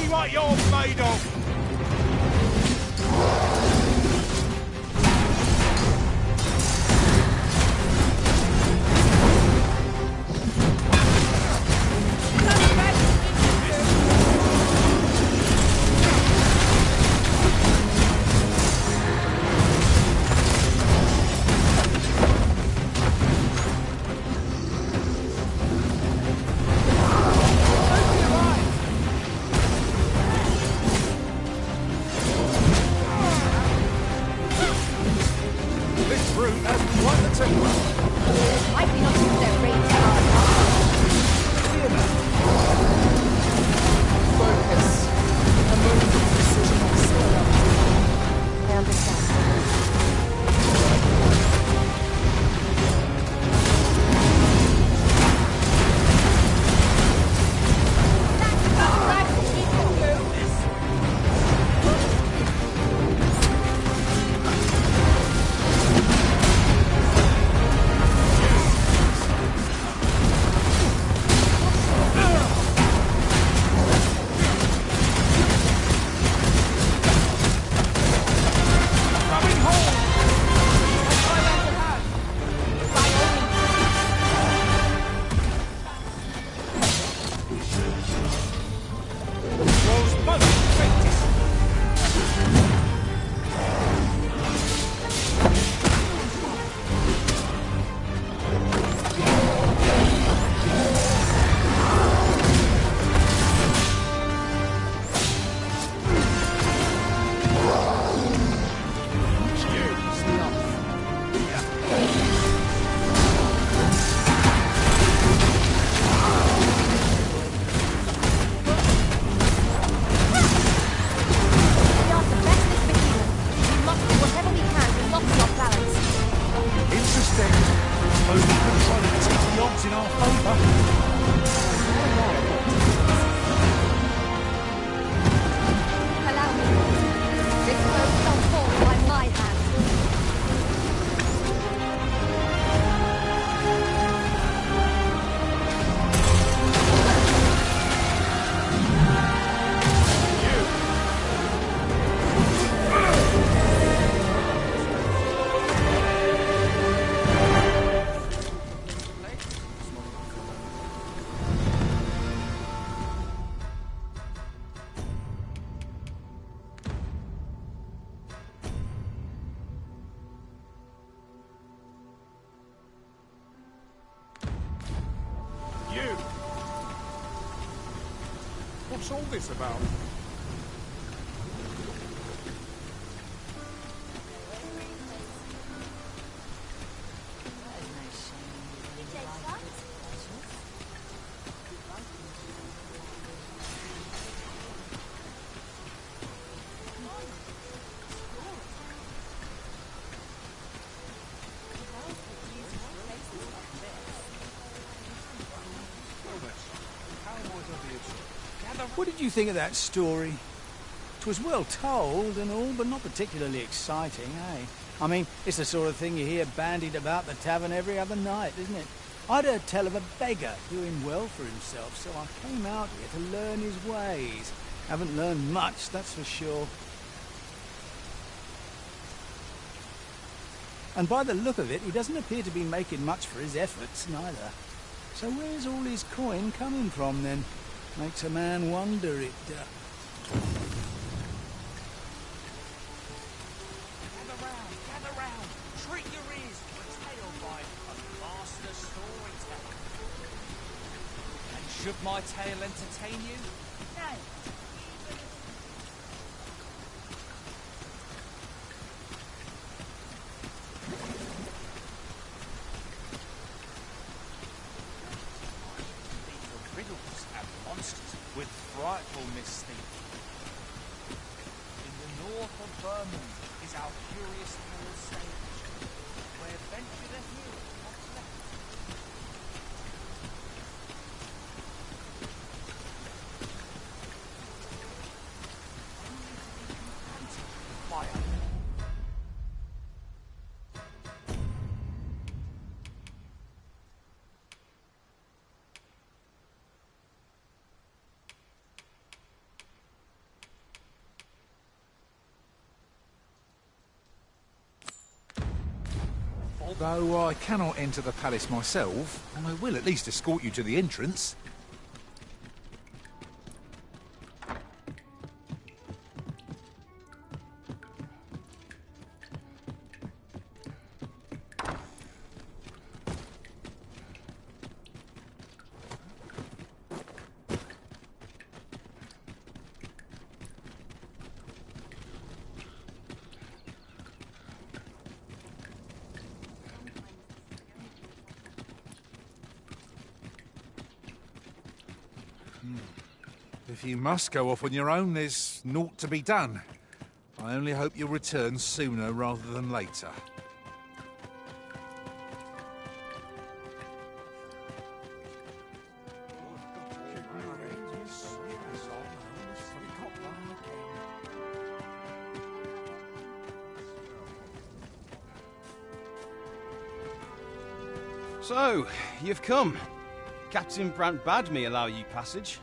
What you're made of! What's all this about? What did you think of that story? 'Twas well told and all, but not particularly exciting, eh? I mean, it's the sort of thing you hear bandied about the tavern every other night, isn't it? I'd heard tell of a beggar doing well for himself, so I came out here to learn his ways. Haven't learned much, that's for sure. And by the look of it, he doesn't appear to be making much for his efforts, neither. So where's all his coin coming from, then? Makes a man wonder, it does. Gather round! Treat your ears to a tale by a master storyteller. And should my tale entertain you? Nay. Riddles and monsters with frightful mystique. In the north of Vermont is our curious tale stage, where venture the hero once left. Only to be confronted by a Though I cannot enter the palace myself, I will at least escort you to the entrance. If you must go off on your own, there's naught to be done. I only hope you'll return sooner rather than later. So, you've come. Captain Brant bade me allow you passage.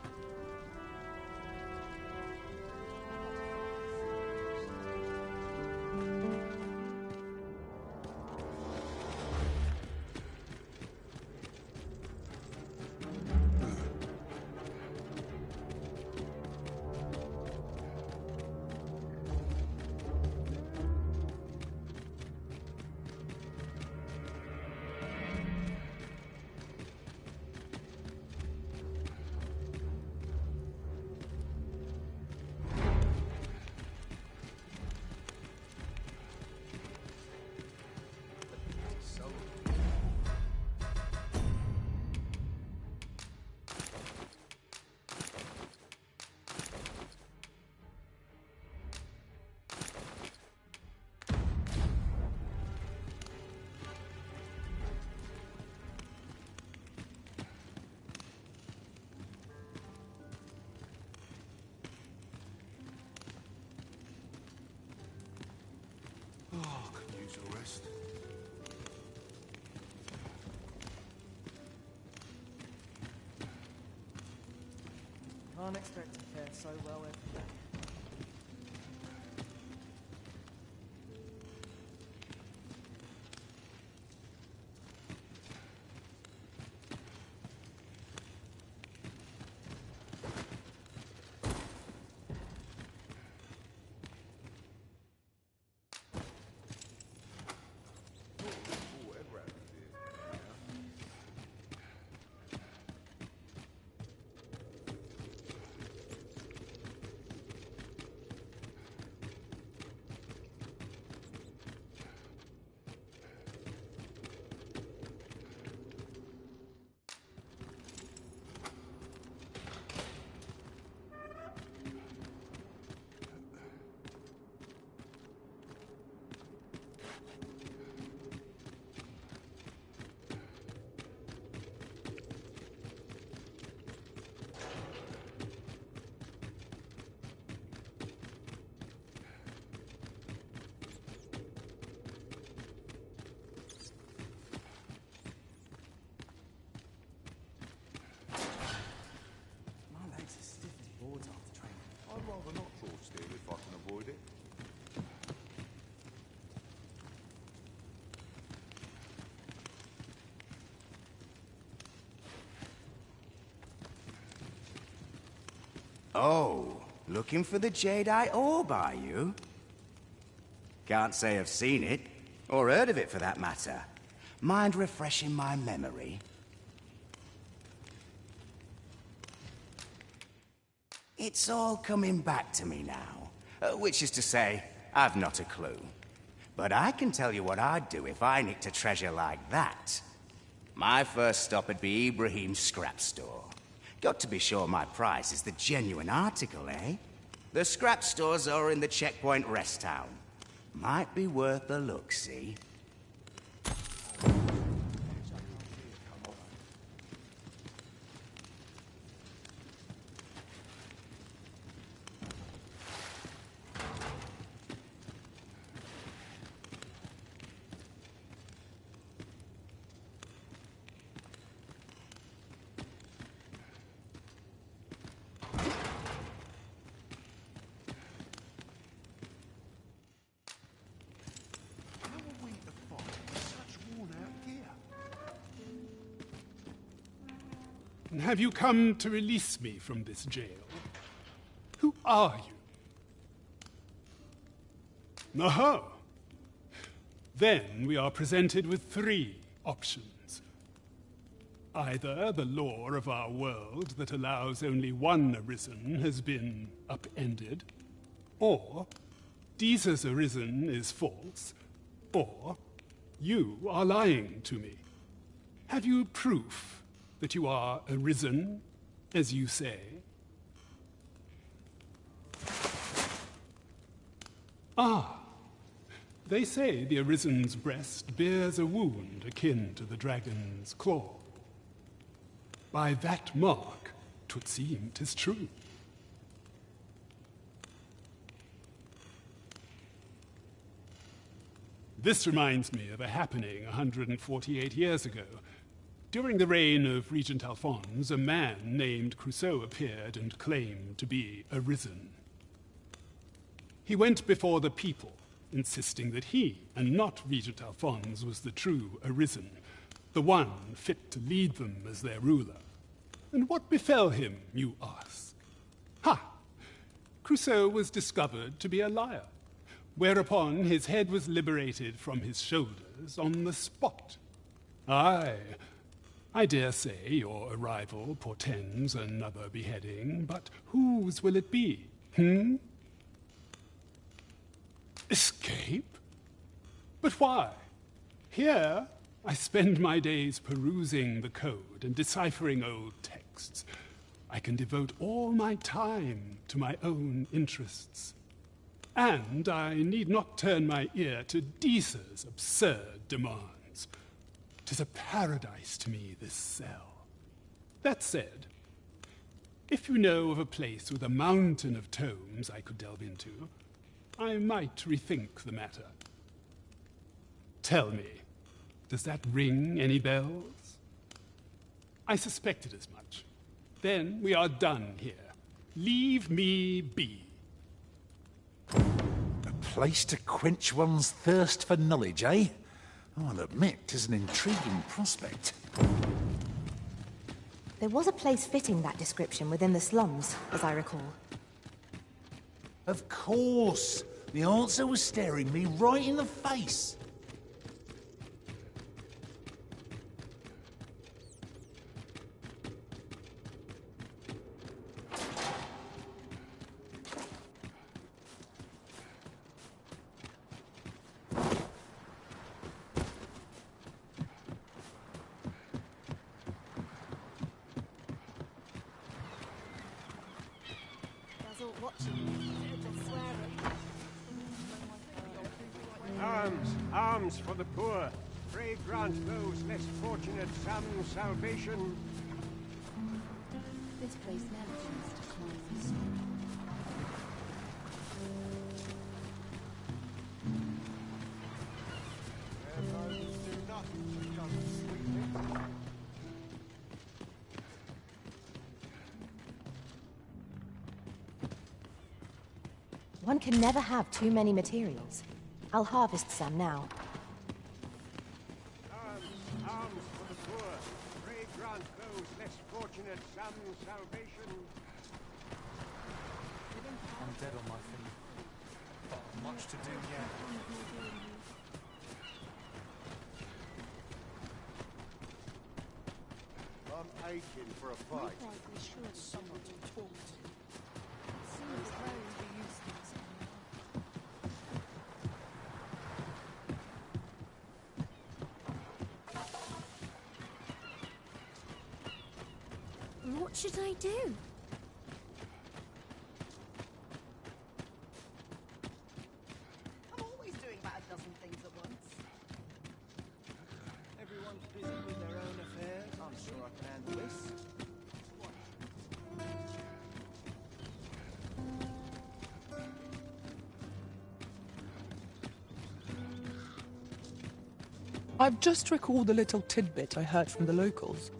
Oh, could use a rest. Can't expect to fare so well every day. Oh, looking for the Jadeite orb, are you? Can't say I've seen it, or heard of it for that matter. Mind refreshing my memory? It's all coming back to me now, which is to say, I've not a clue. But I can tell you what I'd do if I nicked a treasure like that. My first stop would be Ibrahim's scrap store. Got to be sure my price is the genuine article, eh? The scrap stores are in the Checkpoint Rest Town. Might be worth a look, see? Have you come to release me from this jail? Who are you? Aha! Then we are presented with three options. Either the law of our world that allows only one arisen has been upended, or Deezer's arisen is false, or you are lying to me. Have you proof that you are arisen, as you say? Ah, they say the Arisen's breast bears a wound akin to the dragon's claw. By that mark, 'twould seem 'tis true. This reminds me of a happening 148 years ago. During the reign of Regent Alphonse, a man named Crusoe appeared and claimed to be arisen. He went before the people, insisting that he, and not Regent Alphonse, was the true arisen, the one fit to lead them as their ruler. And what befell him, you ask? Ha! Crusoe was discovered to be a liar, whereupon his head was liberated from his shoulders on the spot. Aye, I dare say your arrival portends another beheading, but whose will it be, Escape? But why? Here I spend my days perusing the code and deciphering old texts. I can devote all my time to my own interests. And I need not turn my ear to Deezer's absurd demands. 'Tis a paradise to me, this cell. That said, if you know of a place with a mountain of tomes I could delve into, I might rethink the matter. Tell me, does that ring any bells? I suspected as much. Then we are done here. Leave me be. A place to quench one's thirst for knowledge, eh? I'll admit, 'tis an intriguing prospect. There was a place fitting that description within the slums, as I recall. Of course! The answer was staring me right in the face. Arms for the poor. Pray grant those less fortunate some salvation. This place never seems to climb this way. One can never have too many materials. I'll harvest some now. Arms for the poor. Pray grant those less fortunate some salvation. I'm dead on my feet. Got much to do yet. I'm aching for a fight. Someone to talk to. Seems very useless. What should I do? I'm always doing about a dozen things at once. Everyone's busy with their own affairs. I'm sure I can handle this. I've just recalled a little tidbit I heard from the locals.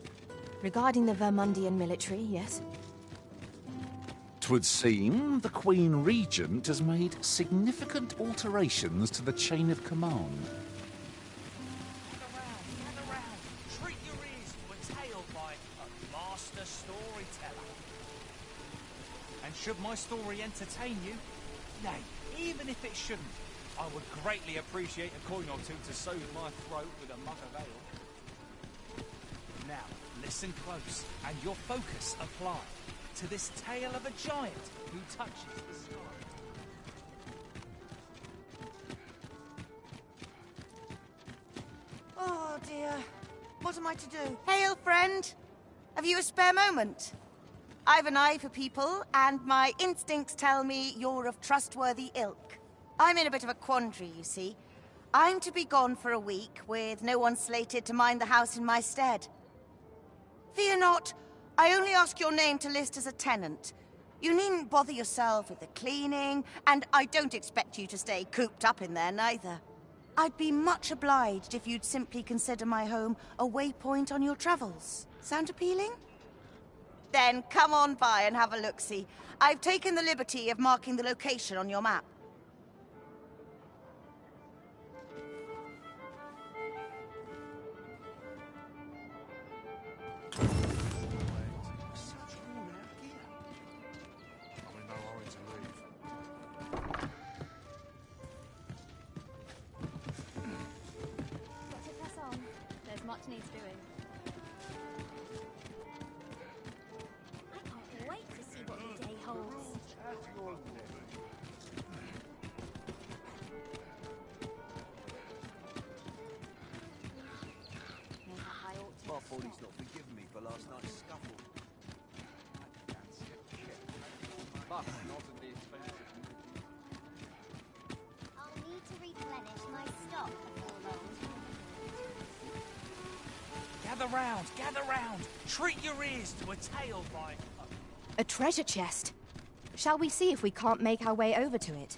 Regarding the Vermundian military, yes? 'Twould seem the Queen Regent has made significant alterations to the chain of command. Gather round. Treat your ears to a tale by a master storyteller. And should my story entertain you, nay, even if it shouldn't, I would greatly appreciate a coin or two to soothe my throat with a mug of ale. Now, listen close, and your focus apply to this tale of a giant who touches the sky. Oh dear. What am I to do? Hail, friend! Have you a spare moment? I've an eye for people, and my instincts tell me you're of trustworthy ilk. I'm in a bit of a quandary, you see. I'm to be gone for a week, with no one slated to mind the house in my stead. Fear not. I only ask your name to list as a tenant. You needn't bother yourself with the cleaning, and I don't expect you to stay cooped up in there, neither. I'd be much obliged if you'd simply consider my home a waypoint on your travels. Sound appealing? Then come on by and have a look-see. I've taken the liberty of marking the location on your map. Got to press on. There's much needs doing. I can't wait to see what the day holds. My body's not forgiven me for last night's scuffle. But not at the expense of I'll need to replenish my stock before long. Gather round! Treat your ears to a tale by... A treasure chest. Shall we see if we can't make our way over to it?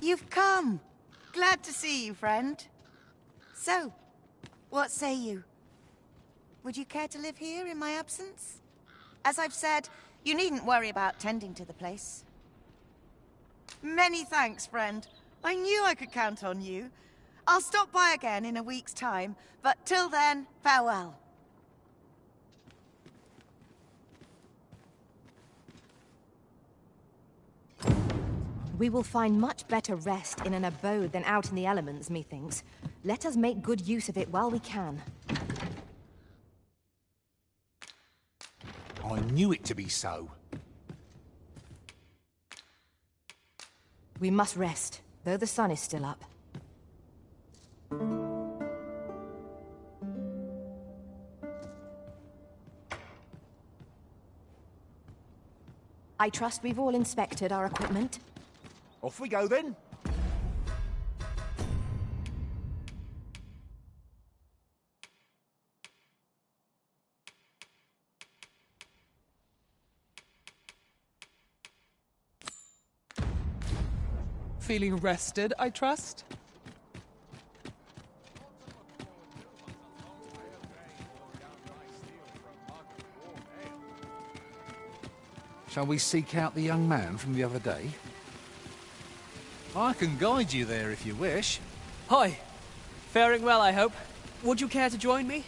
You've come. Glad to see you, friend. So, what say you? Would you care to live here in my absence? As I've said, you needn't worry about tending to the place. Many thanks, friend. I knew I could count on you. I'll stop by again in a week's time, but till then, farewell. We will find much better rest in an abode than out in the elements, methinks. Let us make good use of it while we can. I knew it to be so. We must rest, though the sun is still up. I trust we've all inspected our equipment. Off we go then. Feeling rested, I trust? Shall we seek out the young man from the other day? I can guide you there if you wish. Hoi! Faring well, I hope. Would you care to join me?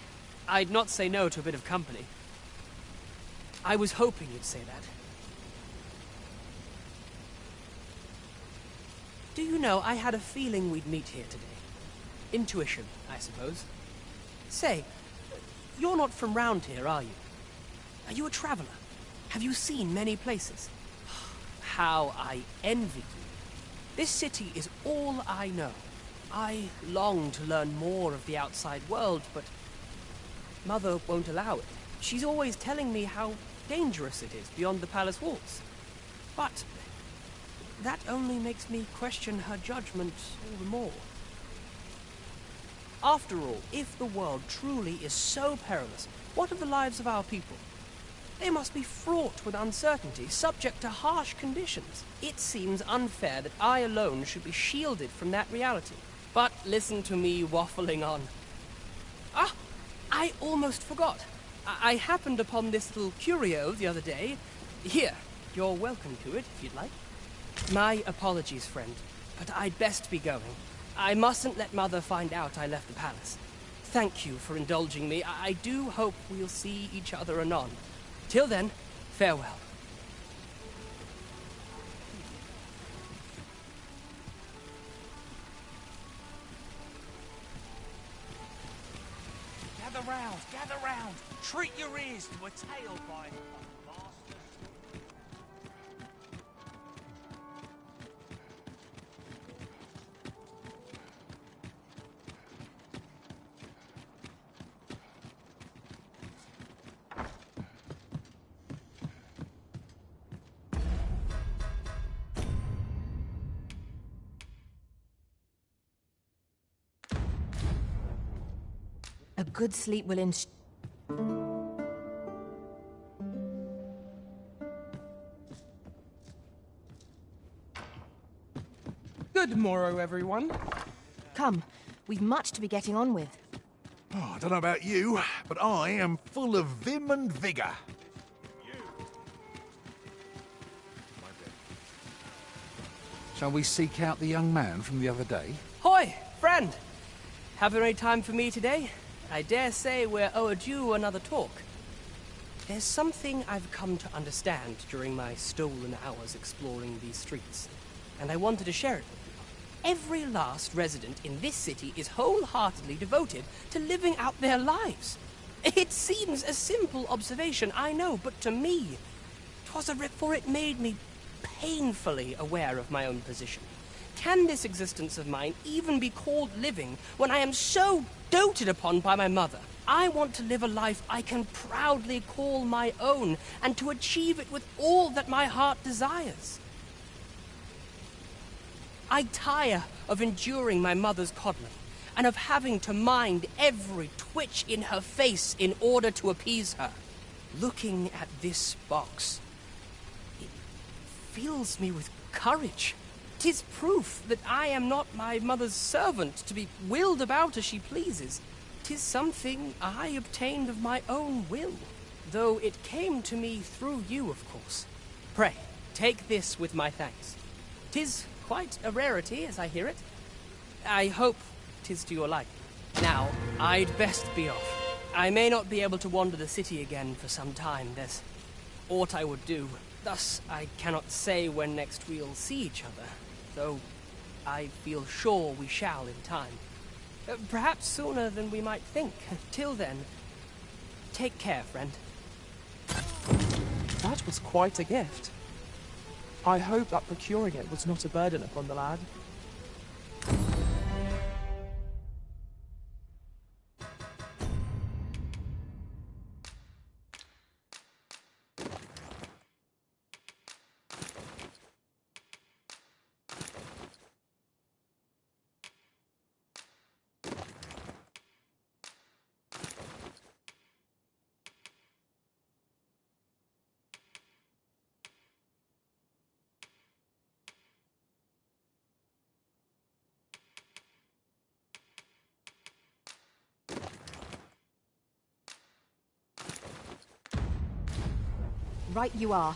I'd not say no to a bit of company. I was hoping you'd say that. Do you know, I had a feeling we'd meet here today. Intuition, I suppose. Say, you're not from round here, are you? Are you a traveler? Have you seen many places? How I envy you. This city is all I know. I long to learn more of the outside world, but Mother won't allow it. She's always telling me how dangerous it is beyond the palace walls. But that only makes me question her judgment all the more. After all, if the world truly is so perilous, what of the lives of our people? They must be fraught with uncertainty, subject to harsh conditions. It seems unfair that I alone should be shielded from that reality. But listen to me waffling on. Ah, I almost forgot. I happened upon this little curio the other day. Here, you're welcome to it if you'd like. My apologies, friend, but I'd best be going. I mustn't let Mother find out I left the palace. Thank you for indulging me. I do hope we'll see each other anon. Till then, farewell. Gather round. Treat your ears to a tale by master. A good sleep will Good morrow, everyone. Come, we've much to be getting on with. Oh, I don't know about you, but I am full of vim and vigour. Shall we seek out the young man from the other day? Hoi, friend! Have there any time for me today? I dare say we're overdue another talk. There's something I've come to understand during my stolen hours exploring these streets, and I wanted to share it with you. Every last resident in this city is wholeheartedly devoted to living out their lives. It seems a simple observation, I know, but to me, 'twas a rip, for it made me painfully aware of my own position. Can this existence of mine even be called living when I am so doted upon by my mother? I want to live a life I can proudly call my own, and to achieve it with all that my heart desires. I tire of enduring my mother's coddling, and of having to mind every twitch in her face in order to appease her. Looking at this box, it fills me with courage 'Tis proof that I am not my mother's servant, to be willed about as she pleases. 'Tis something I obtained of my own will, though it came to me through you, of course. Pray, take this with my thanks. 'Tis quite a rarity, as I hear it. I hope 'tis to your liking. Now, I'd best be off. I may not be able to wander the city again for some time. There's aught I would do. Thus, I cannot say when next we'll see each other, though I feel sure we shall in time. Perhaps sooner than we might think. Till then, take care, friend. That was quite a gift. I hope that procuring it was not a burden upon the lad. Right you are.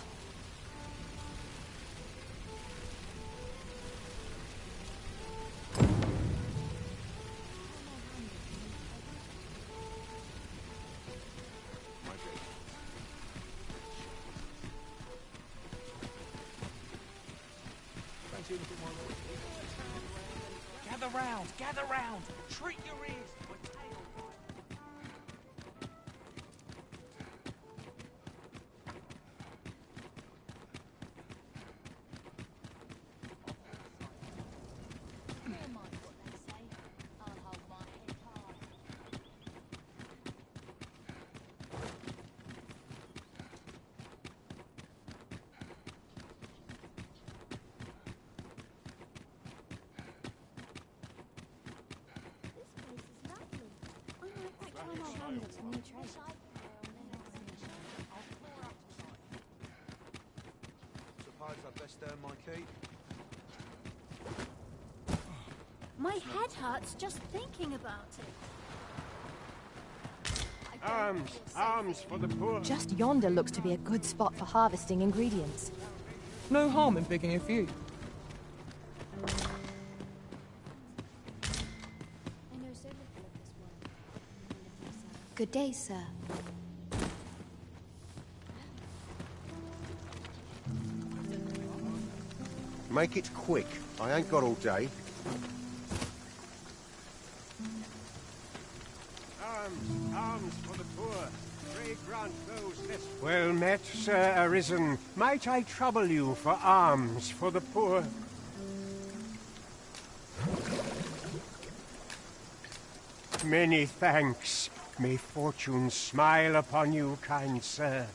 Gather round! Treat your ears to a tale. Never mind what they say. I'll hold my head high. Suppose I'd best earn my keep. My head hurts just thinking about it. Arms for the poor. Just yonder looks to be a good spot for harvesting ingredients. No harm in picking a few. Good day, sir. Make it quick. I ain't got all day. Arms for the poor. Pray grant those less well met, Sir Arisen. Might I trouble you for alms for the poor? Many thanks. May fortune smile upon you, kind sir.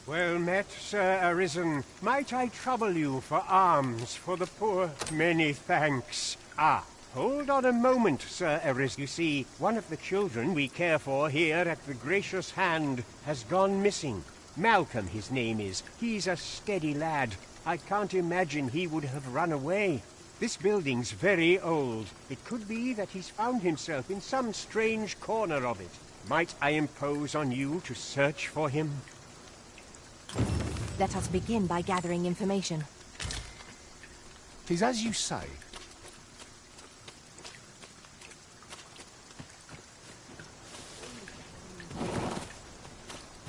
Well met, Sir Arisen. Might I trouble you for alms for the poor? Many thanks. Ah, hold on a moment, Sir Arisen. You see, one of the children we care for here at the Gracious Hand has gone missing. Malcolm, his name is. He's a steady lad. I can't imagine he would have run away. This building's very old. It could be that he's found himself in some strange corner of it. Might I impose on you to search for him? Let us begin by gathering information. 'Tis as you say.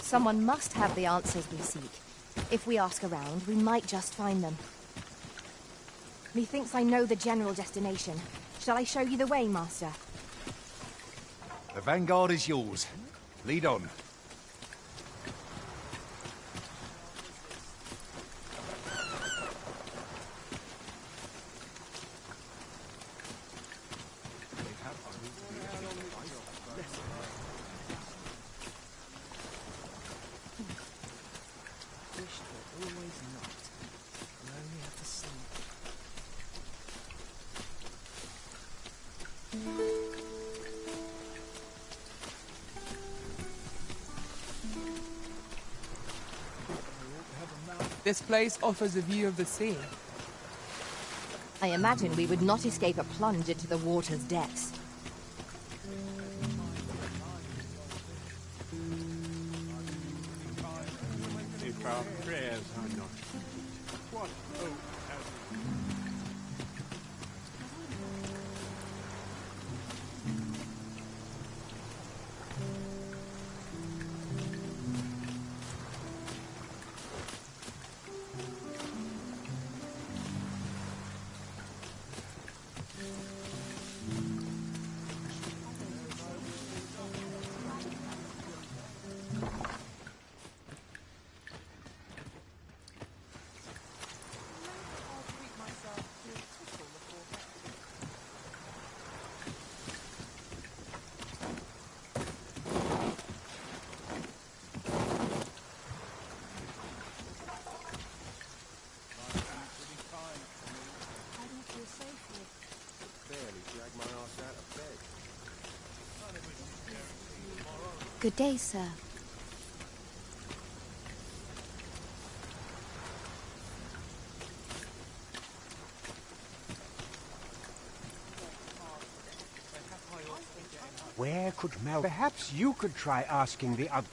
Someone must have the answers we seek. If we ask around, we might just find them. Methinks I know the general destination. Shall I show you the way, Master? The vanguard is yours. Lead on. This place offers a view of the sea. I imagine we would not escape a plunge into the water's depths. If our prayers are not, what hope have we? Good day, sir. Where could Mel... Perhaps you could try asking the other...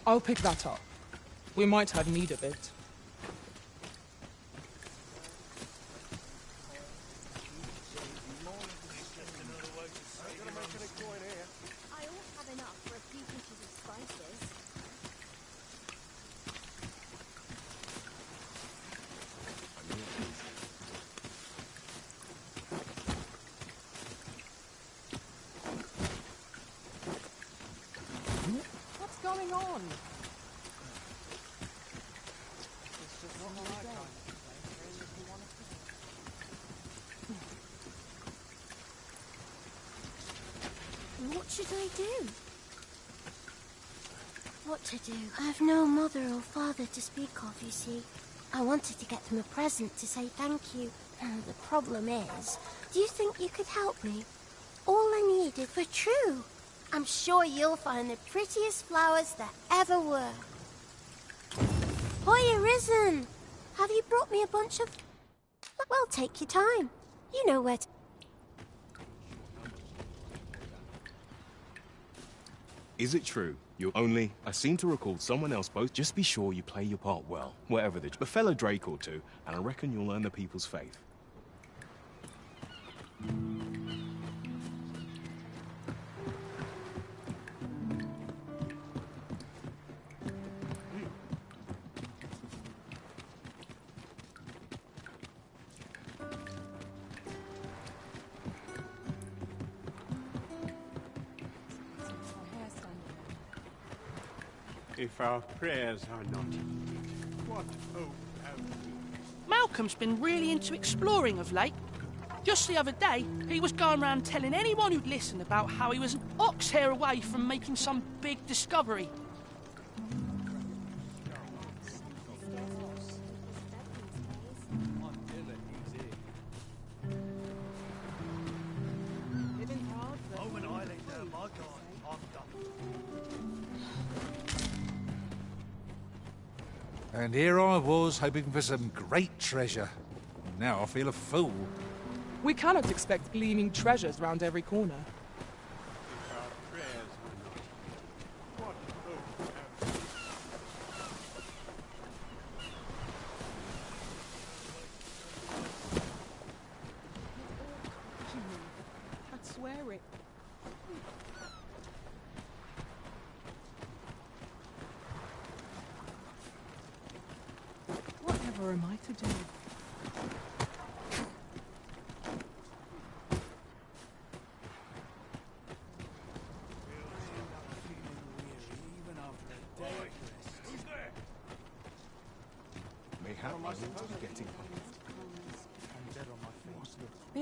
I'll pick that up. We might have need of it. I ought to have enough for a few dishes of spices. What's going on? What should I do? What to do? I've no mother or father to speak of, you see. I wanted to get them a present to say thank you. The problem is, do you think you could help me? All I needed for true. I'm sure you'll find the prettiest flowers that ever were. Hoya Risen! Have you brought me a bunch of... Well, take your time. You know where to... Is it true? I seem to recall someone else both. Just be sure you play your part well, whatever a fellow Drake or two, and I reckon you'll earn the people's faith. If our prayers are not heeded, what hope have we? Malcolm's been really into exploring of late. Just the other day, he was going around telling anyone who'd listen about how he was an ox hair away from making some big discovery. And here I was, hoping for some great treasure. Now I feel a fool. We cannot expect gleaming treasures round every corner. I'd swear it. Whatever am I to do?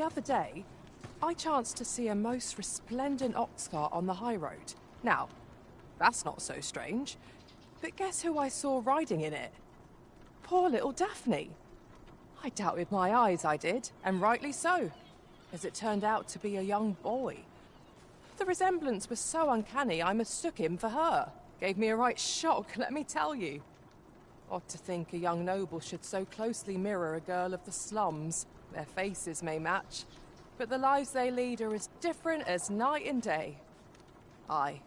The other day, I chanced to see a most resplendent ox cart on the high road. Now, that's not so strange, but guess who I saw riding in it? Poor little Daphne. I doubted my eyes, I did, and rightly so, as it turned out to be a young boy. The resemblance was so uncanny I mistook him for her. Gave me a right shock, let me tell you. Odd to think a young noble should so closely mirror a girl of the slums. Their faces may match, but the lives they lead are as different as night and day. Aye,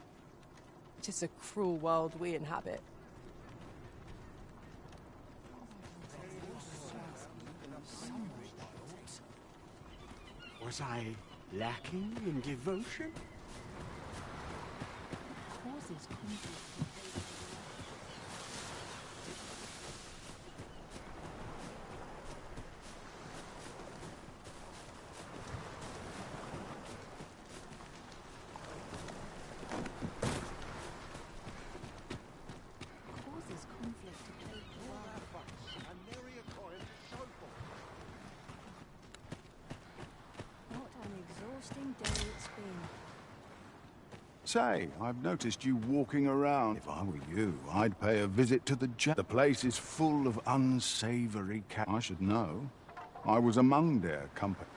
'tis a cruel world we inhabit. Was I lacking in devotion? Causes conflict. Say, I've noticed you walking around. If I were you, I'd pay a visit to the jail. The place is full of unsavory I should know. I was among their company.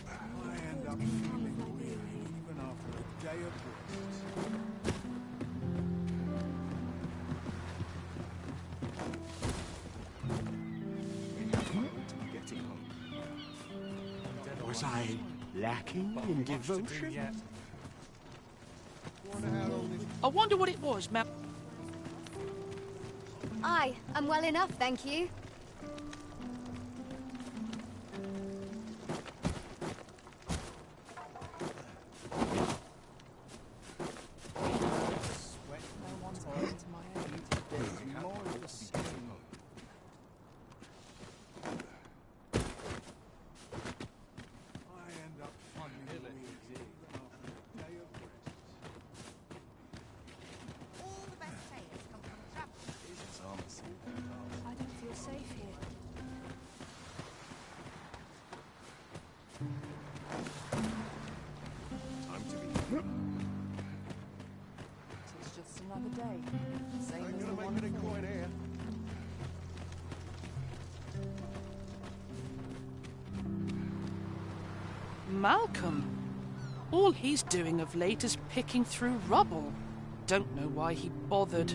I end up feeling weary even after a day of rest. Was I lacking in devotion? I wonder what it was, Mel. Aye, I'm well enough, thank you. I don't feel safe here. Time to be. It's just another day. Same as the Gonna one make it a before. coin here. Malcolm. All he's doing of late is picking through rubble. Don't know why he bothered.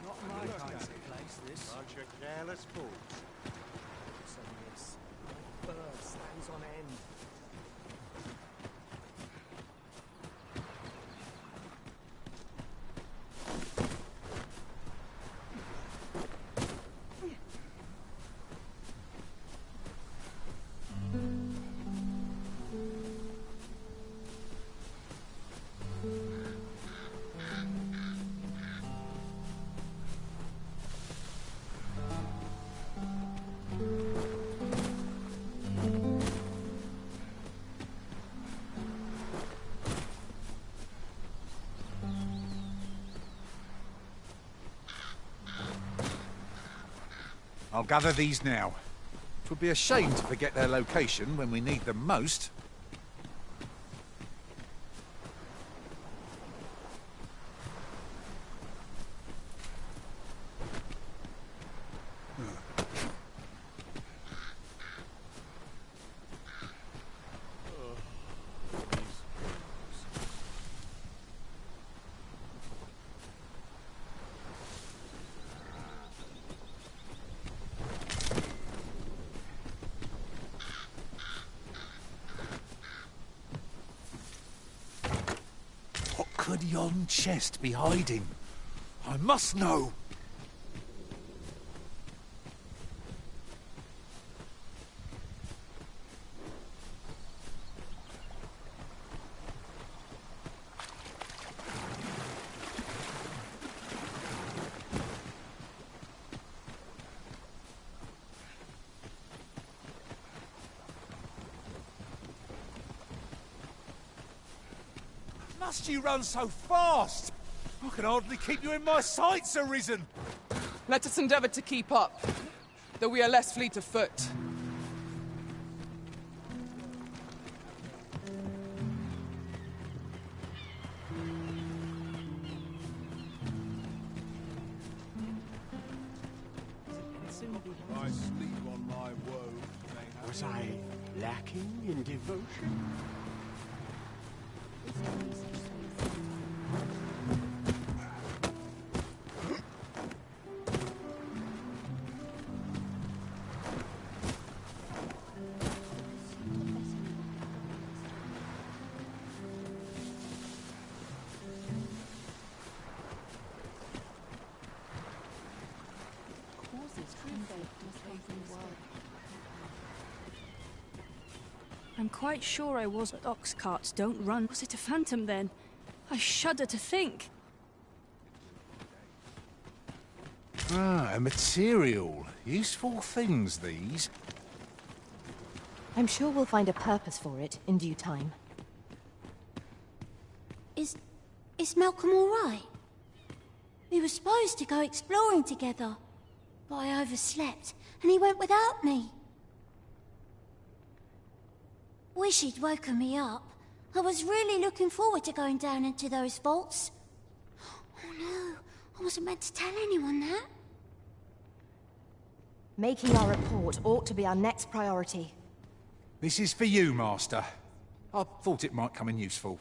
Not my kind of place, this. Such a careless fool. So yes, my bird stands on end. I'll gather these now. It would be a shame to forget their location when we need them most. could yon chest be hiding? I must know. Must you run so fast? I can hardly keep you in my sights, Arisen. Let us endeavour to keep up, though we are less fleet of foot. I sleep on my woe. Was I lacking in devotion? I'm quite sure I was, but ox carts don't run. Was it a phantom then? I shudder to think. Ah, a material. Useful things, these. I'm sure we'll find a purpose for it in due time. Is Malcolm all right? We were supposed to go exploring together, but I overslept, and he went without me. Wish he'd woken me up. I was really looking forward to going down into those vaults. Oh no, I wasn't meant to tell anyone that. Making our report ought to be our next priority. This is for you, Master. I thought it might come in useful.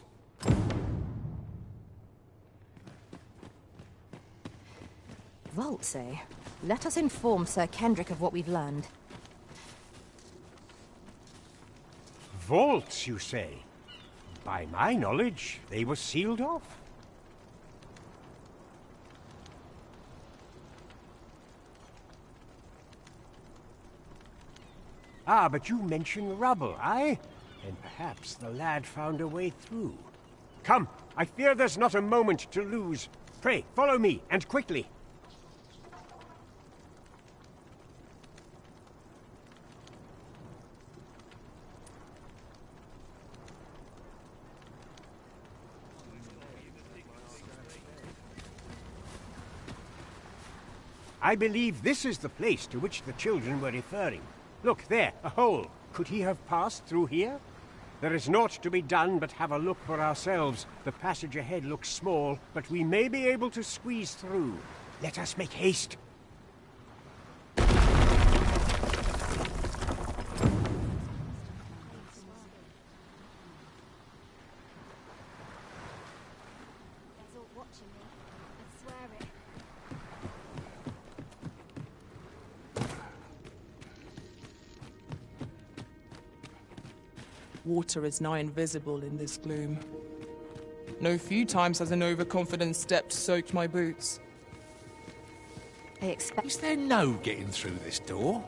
Vaults, eh? Let us inform Sir Kendrick of what we've learned. Vaults, you say? By my knowledge, they were sealed off. Ah, but you mentioned rubble, aye? Then perhaps the lad found a way through. Come, I fear there's not a moment to lose. Pray, follow me, and quickly. I believe this is the place to which the children were referring. Look, there, a hole. Could he have passed through here? There is naught to be done but have a look for ourselves. The passage ahead looks small, but we may be able to squeeze through. Let us make haste. Water is nigh invisible in this gloom. No few times has an overconfident step soaked my boots. I expect... Is there no getting through this door?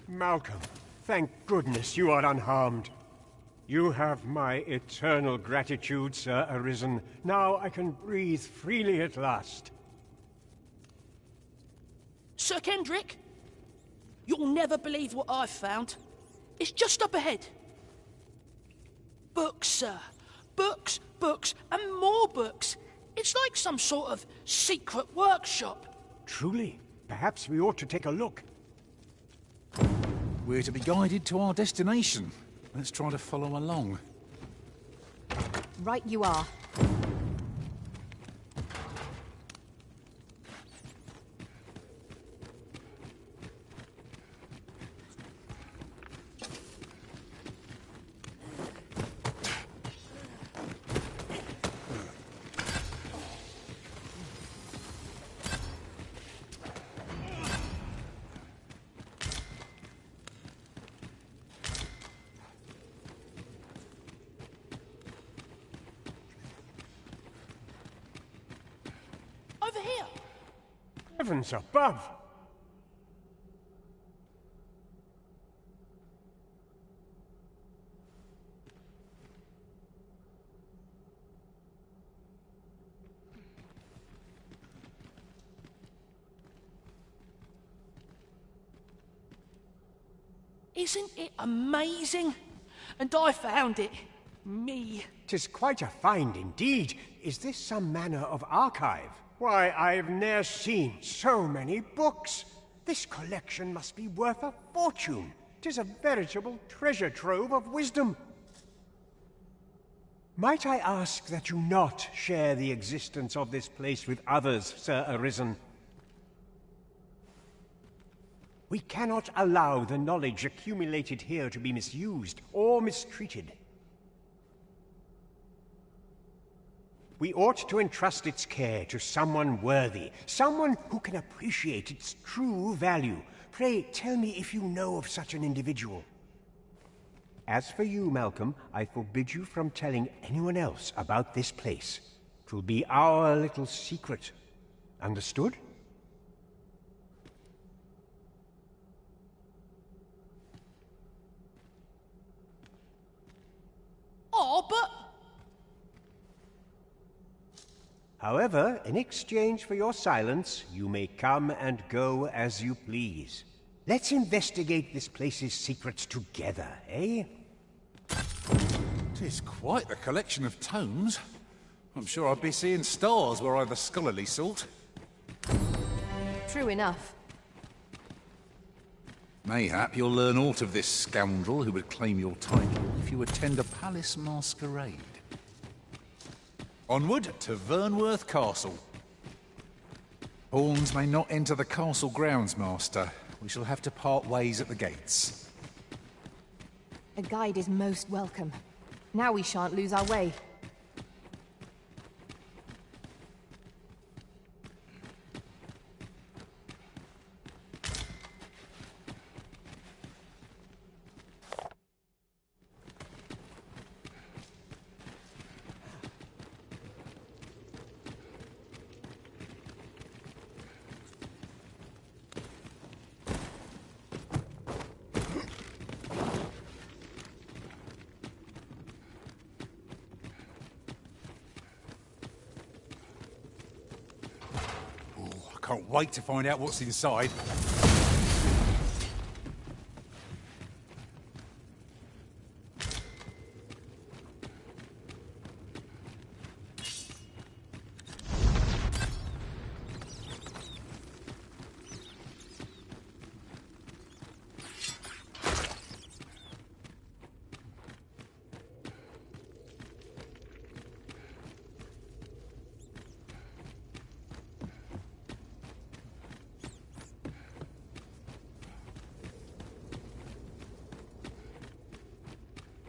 Malcolm, thank goodness you are unharmed. You have my eternal gratitude, Sir Arisen. Now I can breathe freely at last. Sir Kendrick, you'll never believe what I've found. It's just up ahead. Books, sir. Books, books, and more books. It's like some sort of secret workshop. Truly? Perhaps we ought to take a look. We're to be guided to our destination. Let's try to follow along. Right you are. Heavens above! Isn't it amazing? And I found it. Me. 'Tis quite a find indeed. Is this some manner of archive? Why, I've ne'er seen so many books. This collection must be worth a fortune. 'Tis a veritable treasure trove of wisdom. Might I ask that you not share the existence of this place with others, Sir Arisen? We cannot allow the knowledge accumulated here to be misused or mistreated. We ought to entrust its care to someone worthy, someone who can appreciate its true value. Pray, tell me if you know of such an individual. As for you, Malcolm, I forbid you from telling anyone else about this place. 'Twill be our little secret. Understood? Oh, but... However, in exchange for your silence, you may come and go as you please. Let's investigate this place's secrets together, eh? Tis quite the collection of tomes. I'm sure I'd be seeing stars were I the scholarly sort. True enough. Mayhap you'll learn aught of this scoundrel who would claim your title if you attend a palace masquerade. Onward to Vernworth Castle. Pawns may not enter the castle grounds, Master. We shall have to part ways at the gates. A guide is most welcome. Now we shan't lose our way. Can't wait to find out what's inside.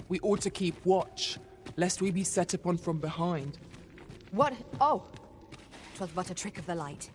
We ought to keep watch, lest we be set upon from behind. What? Oh! 'Twas but a trick of the light.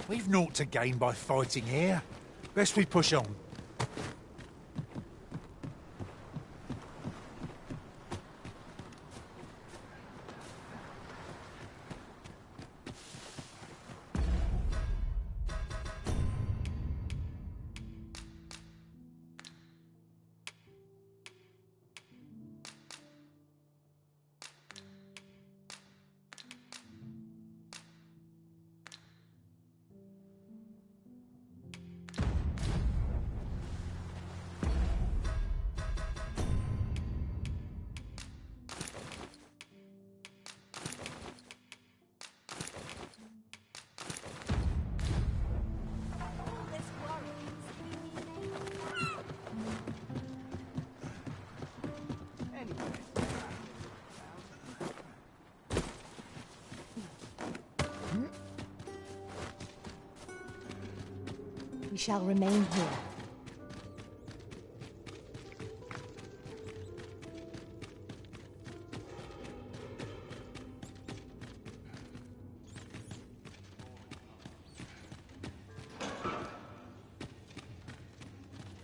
We've naught to gain by fighting here. Best we push on. We shall remain here.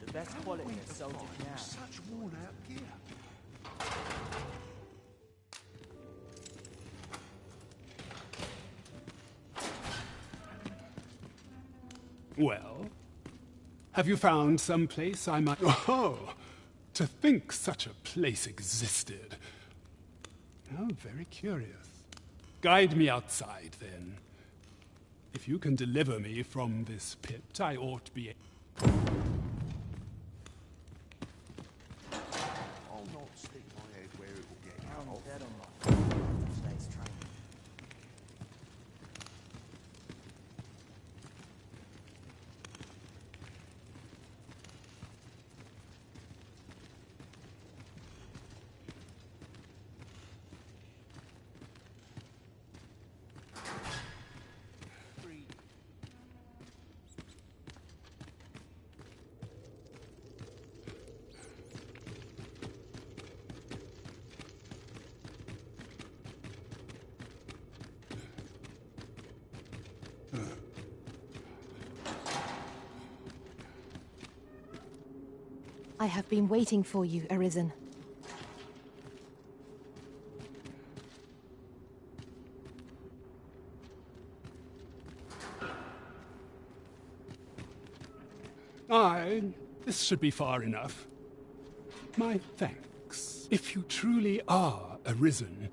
The best quality of soldier now. Such worn out gear. Well, have you found some place I might... Oh, to think such a place existed. How very curious. Guide me outside, then. If you can deliver me from this pit, I ought to be... I'll not stick my head where it will get cut off. Dead on my after today's training. I have been waiting for you, Arisen. Aye, this should be far enough. My thanks. If you truly are Arisen,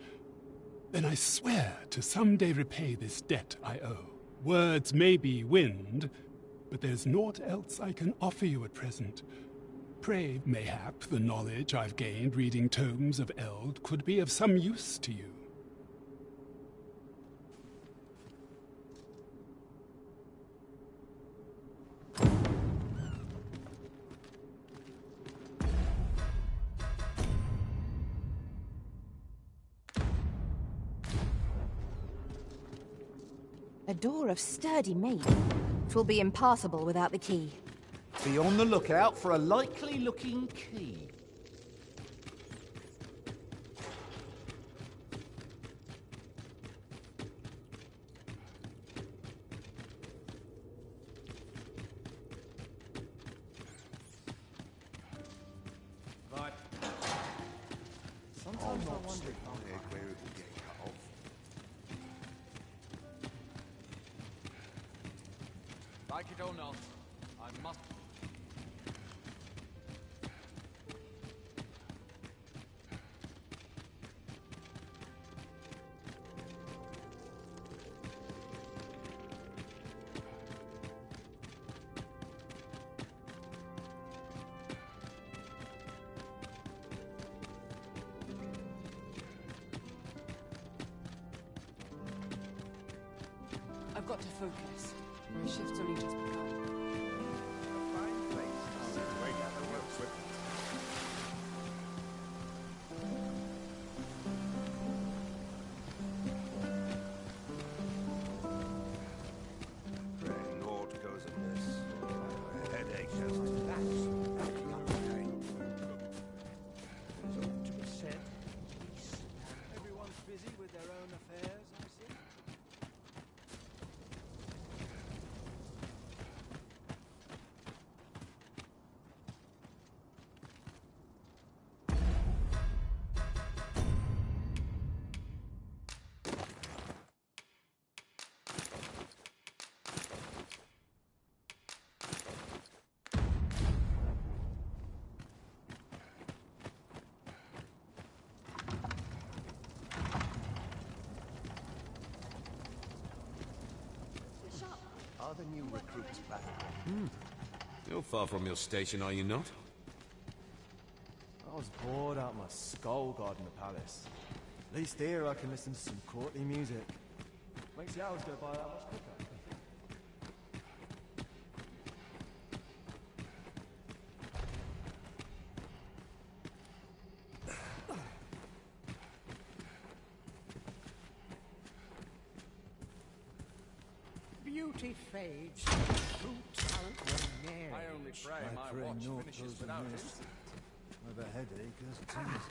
then I swear to someday repay this debt I owe. Words may be wind, but there's naught else I can offer you at present. Pray, mayhap, the knowledge I've gained reading tomes of Eld could be of some use to you. A door of sturdy make. It will be impassable without the key. Be on the lookout for a likely-looking key. Right. Sometimes I'll I not wonder stick if my I'm head where it will get cut off. Like it or not, I must... I've got to focus. My shift's only just begun. Pray naught goes amiss. A headache just relax. Backing up again. There's all to be said. Peace. Everyone's busy with their own affairs, I see. are the new recruits back? You're far from your station, are you not? I was bored out my skull guarding the palace. At least here I can listen to some courtly music. Makes the hours go by that much quicker. Beauty fades, true talent will ne'er. I only pray my watch finishes without incident. With a headache as tears.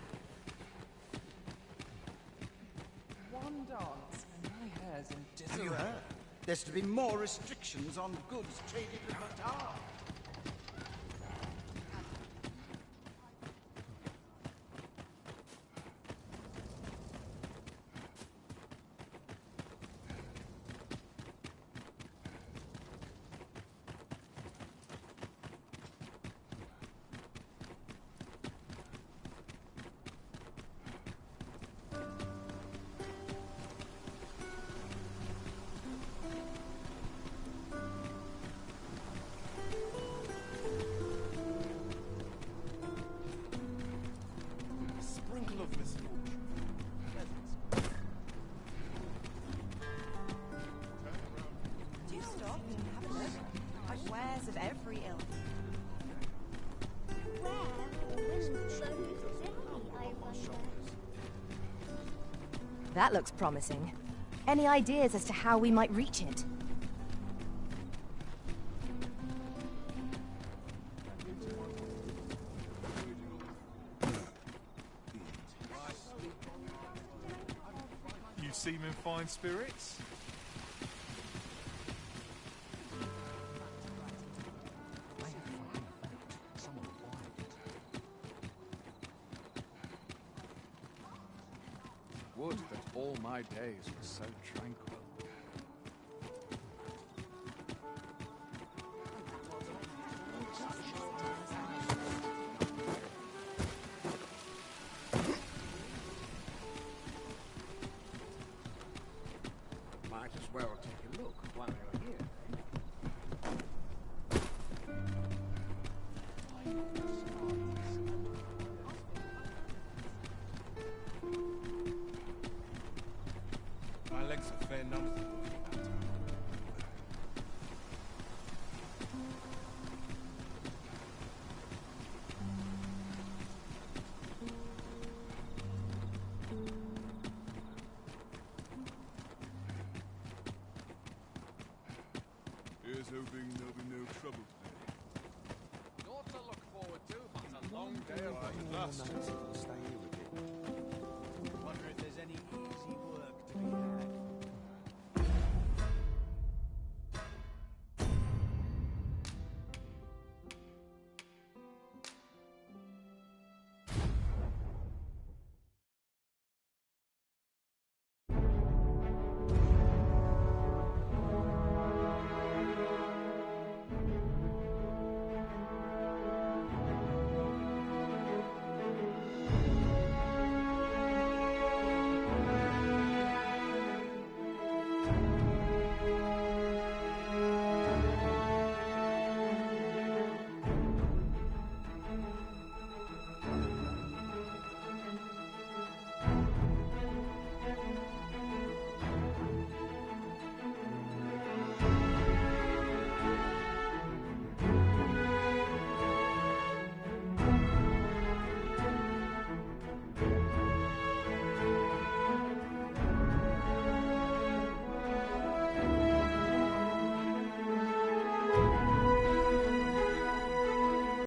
One dance and my hair's in disarray. Have you heard? There's to be more restrictions on goods traded with Batar. Sprinkle of misfortune. Do stop and have a look. I've wares of every ilk. That looks promising. Any ideas as to how we might reach it? You seem in fine spirits? Would that all my days were so tranquil. Might as well take a look while you're here. My legs are fair none of them. Here's hoping there'll be no trouble today. Naught to look forward to, but a long day of dust.